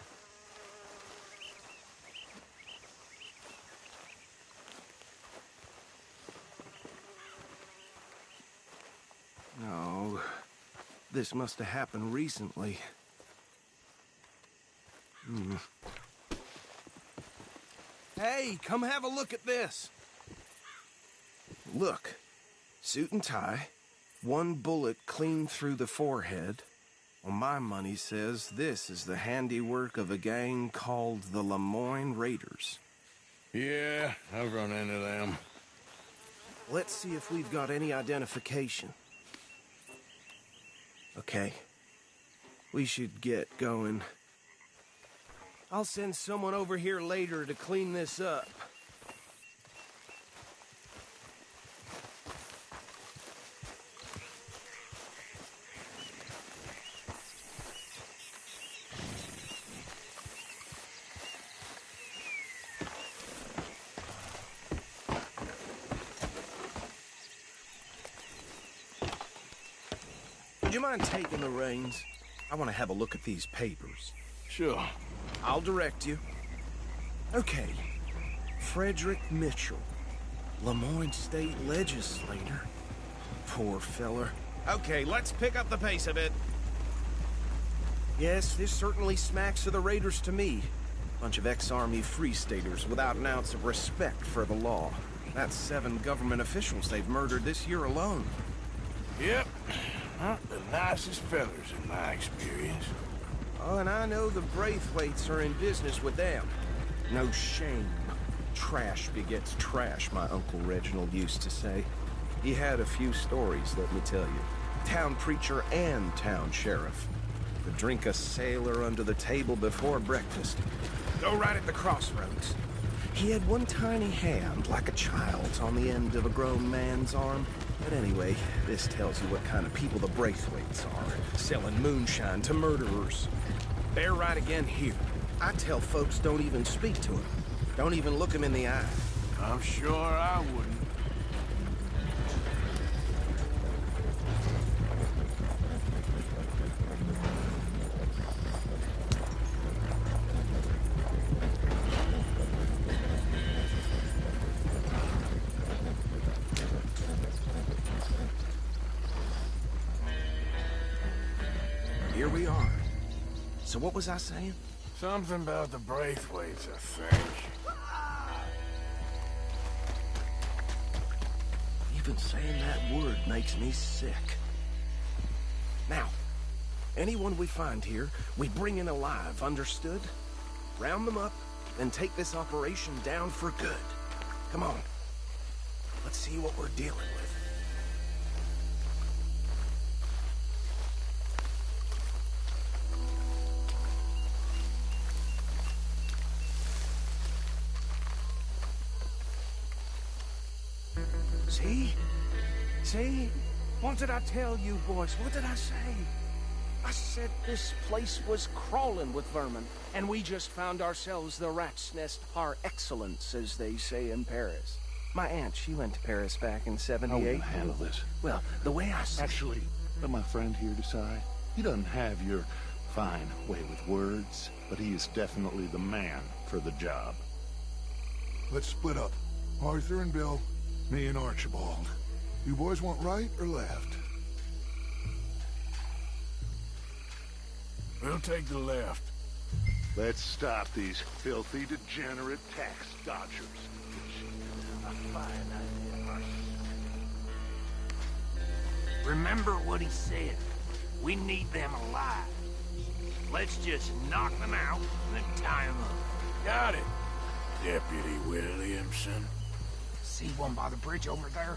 No, this must have happened recently. Hey, come have a look at this. Look, suit and tie, one bullet clean through the forehead. Well, my money says this is the handiwork of a gang called the Lemoyne Raiders. Yeah, I've run into them. Let's see if we've got any identification. Okay. We should get going. I'll send someone over here later to clean this up. Would you mind taking the reins? I want to have a look at these papers. Sure. I'll direct you. Okay. Frederick Mitchell, Lemoyne State Legislator. Poor feller. Okay, let's pick up the pace a bit. Yes, this certainly smacks of the Raiders to me. Bunch of ex-Army Free Staters without an ounce of respect for the law. That's 7 government officials they've murdered this year alone. Yep. Not the nicest fellers in my experience. Oh, and I know the Braithwaites are in business with them. No shame. Trash begets trash, my Uncle Reginald used to say. He had a few stories, let me tell you. Town preacher and town sheriff. Could drink a sailor under the table before breakfast. Go right at the crossroads. He had one tiny hand, like a child's, on the end of a grown man's arm. But anyway, this tells you what kind of people the Braithwaites are. Selling moonshine to murderers. They're right again here. I tell folks don't even speak to him. Don't even look him in the eye. I'm sure I wouldn't. Here we are. So what was I saying? Something about the Braithwaites, I think. Even saying that word makes me sick. Now, anyone we find here, we bring in alive, understood? Round them up, and take this operation down for good. Come on. Let's see what we're dealing with. See? See? What did I tell you, boys? What did I say? I said this place was crawling with vermin, and we just found ourselves the rat's nest par excellence, as they say in Paris. My aunt, she went to Paris back in '78. How are we gonna handle this? Well, the way I see Actually, let my friend here decide. He doesn't have your fine way with words, but he is definitely the man for the job. Let's split up. Arthur and Bill, me and Archibald. You boys want right or left? We'll take the left. Let's stop these filthy, degenerate tax dodgers. Remember what he said. We need them alive. Let's just knock them out and then tie them up. Got it, Deputy Williamson. See one by the bridge over there?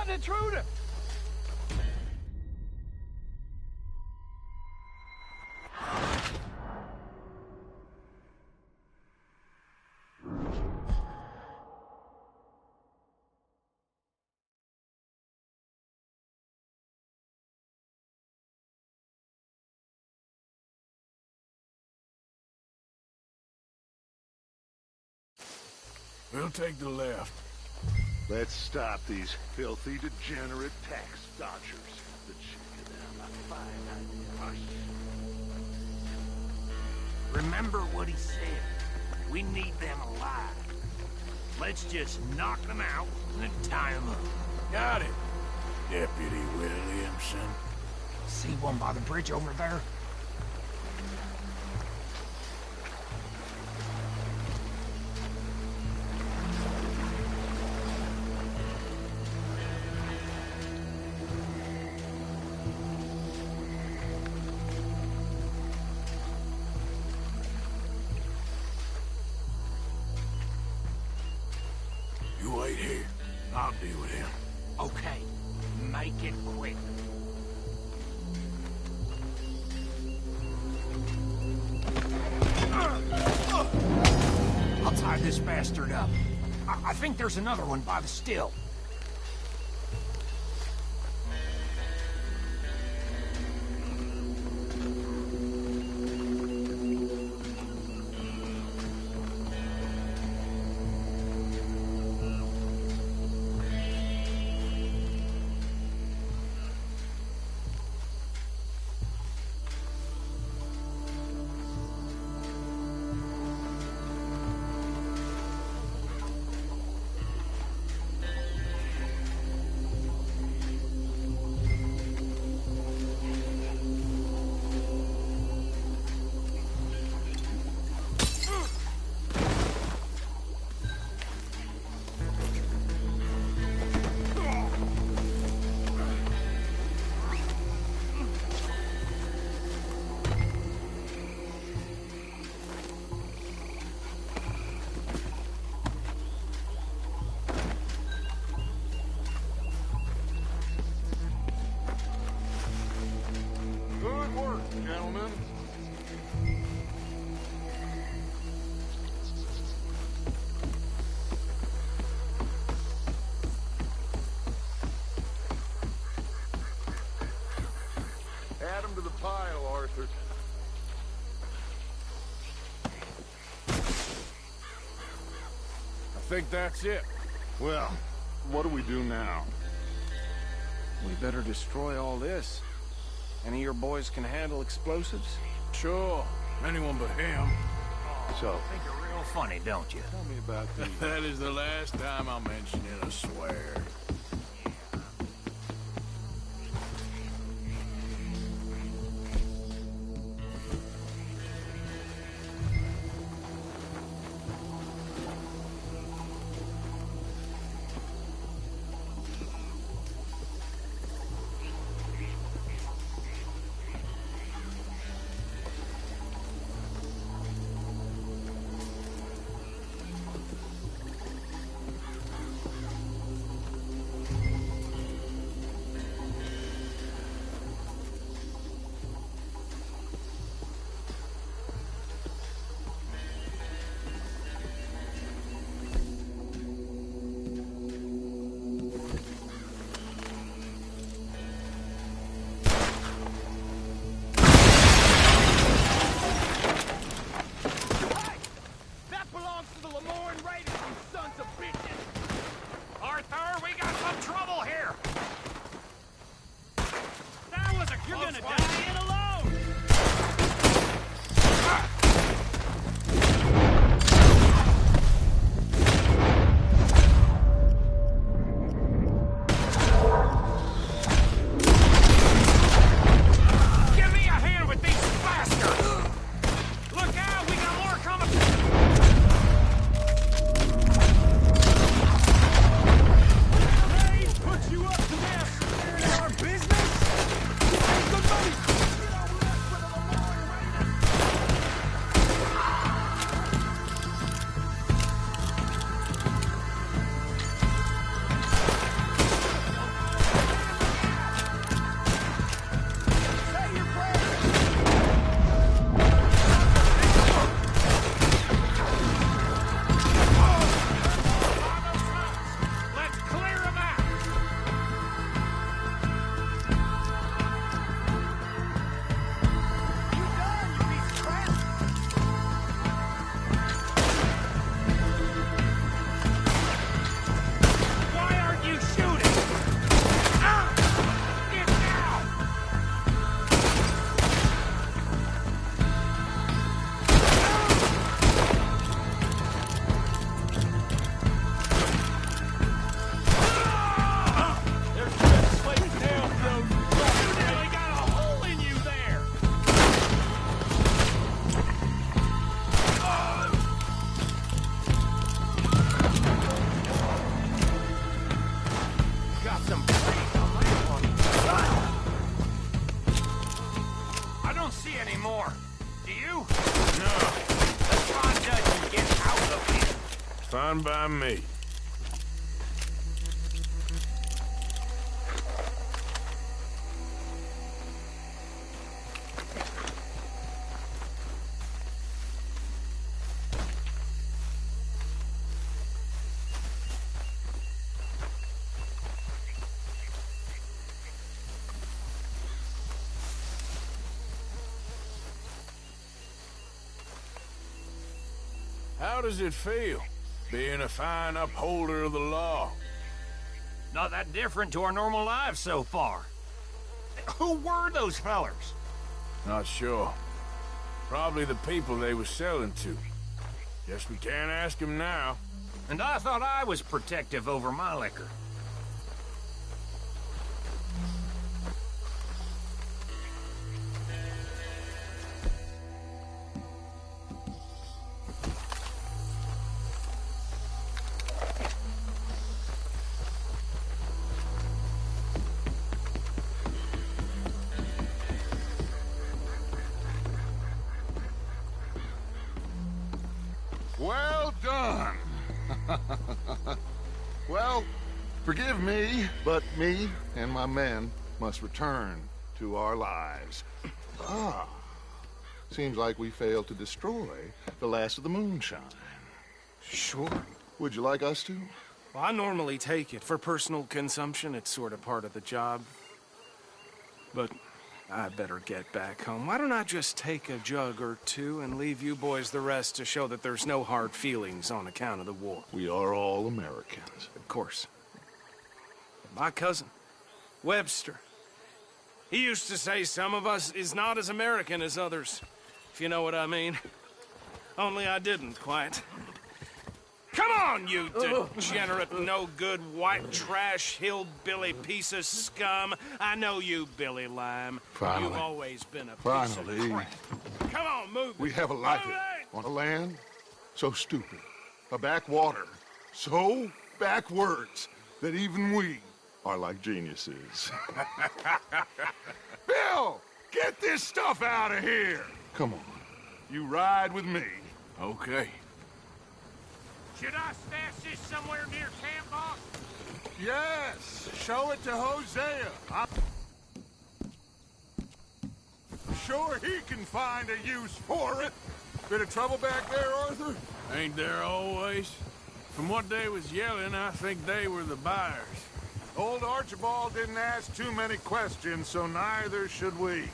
Intruder! We'll take the left. Let's stop these filthy, degenerate tax dodgers. The chicken and a fine idea. Remember what he said. We need them alive. Let's just knock them out and then tie them up. Got it, Deputy Williamson. See one by the bridge over there? You wait here. I'll deal with him. Okay, make it quick. I'll tie this bastard up. I think there's another one by the still. think that's it. Well, what do we do now? We better destroy all this. Any of your boys can handle explosives? Sure. Anyone but him. So, Think you're real funny, don't you? tell me about the... That is the last time I'll mention it, I swear. Fine by me. How does it feel, being a fine upholder of the law? Not that different to our normal lives so far. Who were those fellers? Not sure. Probably the people they were selling to. Guess we can't ask them now. And I thought I was protective over my liquor. Well done. Well, forgive me, but me and my men must return to our lives. Ah, seems like we failed to destroy the last of the moonshine. Sure. Would you like us to? Well, I normally take it. For personal consumption, it's sort of part of the job. But I better get back home. Why don't I just take a jug or two and leave you boys the rest to show that there's no hard feelings on account of the war? We are all Americans. Of course. My cousin, Webster, he used to say some of us is not as American as others, if you know what I mean. Only I didn't quite. Come on, you degenerate, no-good, white trash, hillbilly piece of scum. I know you, Billy Lime. Finally. You've always been a piece of crap. Come on, move it. We have a life on a land so stupid, a backwater so backwards that even we are like geniuses. Bill, get this stuff out of here. Come on, you ride with me. Okay. Should I stash this somewhere near camp, boss? Yes, show it to Hosea. I'm sure he can find a use for it. Bit of trouble back there, Arthur? Ain't there always? From what they was yelling, I think they were the buyers. Old Archibald didn't ask too many questions, so neither should we.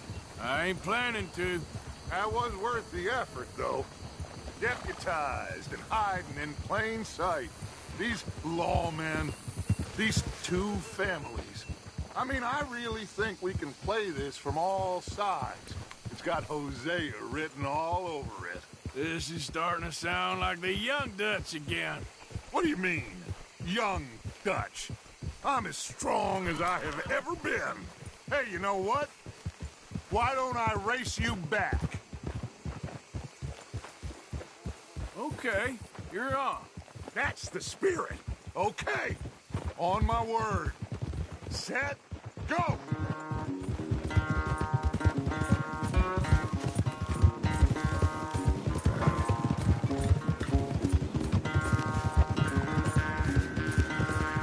I ain't planning to. That was worth the effort, though. Deputized and hiding in plain sight. These lawmen, these two families. I mean, I really think we can play this from all sides. It's got Hosea written all over it. This is starting to sound like the Young Dutch again. What do you mean, Young Dutch? I'm as strong as I have ever been. Hey, you know what? Why don't I race you back? Okay, you're on. That's the spirit. Okay, on my word. Set, go!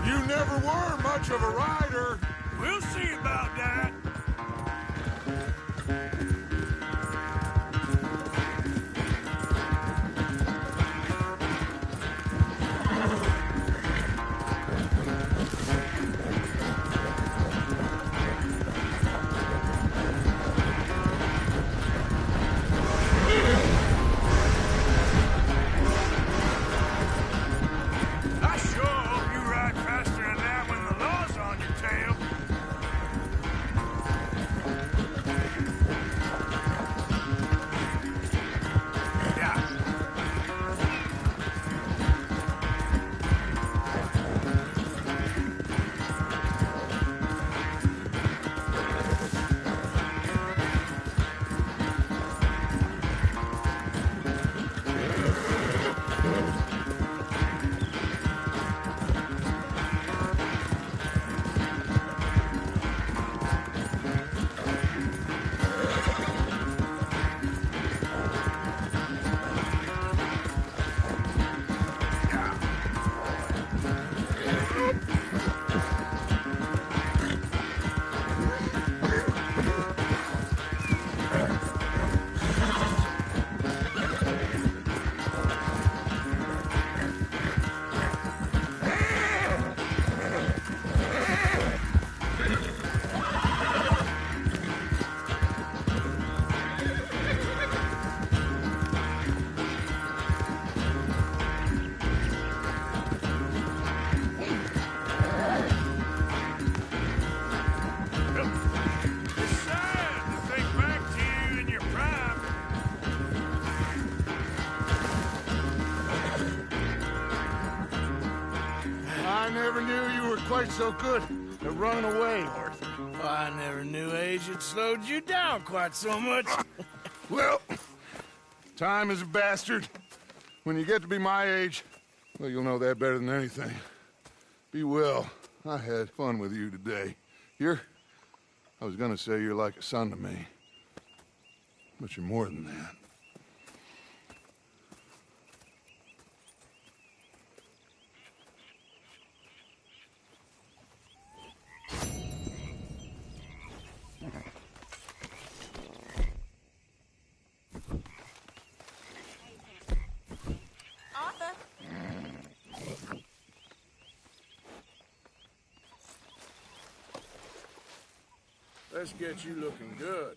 You never were much of a rider. We'll see about that. I never knew you were quite so good at running away, Arthur. I never knew age had slowed you down quite so much. Well, time is a bastard. When you get to be my age, well, you'll know that better than anything. Be well. I had fun with you today. I was gonna say you're like a son to me. But you're more than that. Arthur? Let's get you looking good.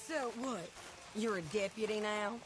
So what? You're a deputy now?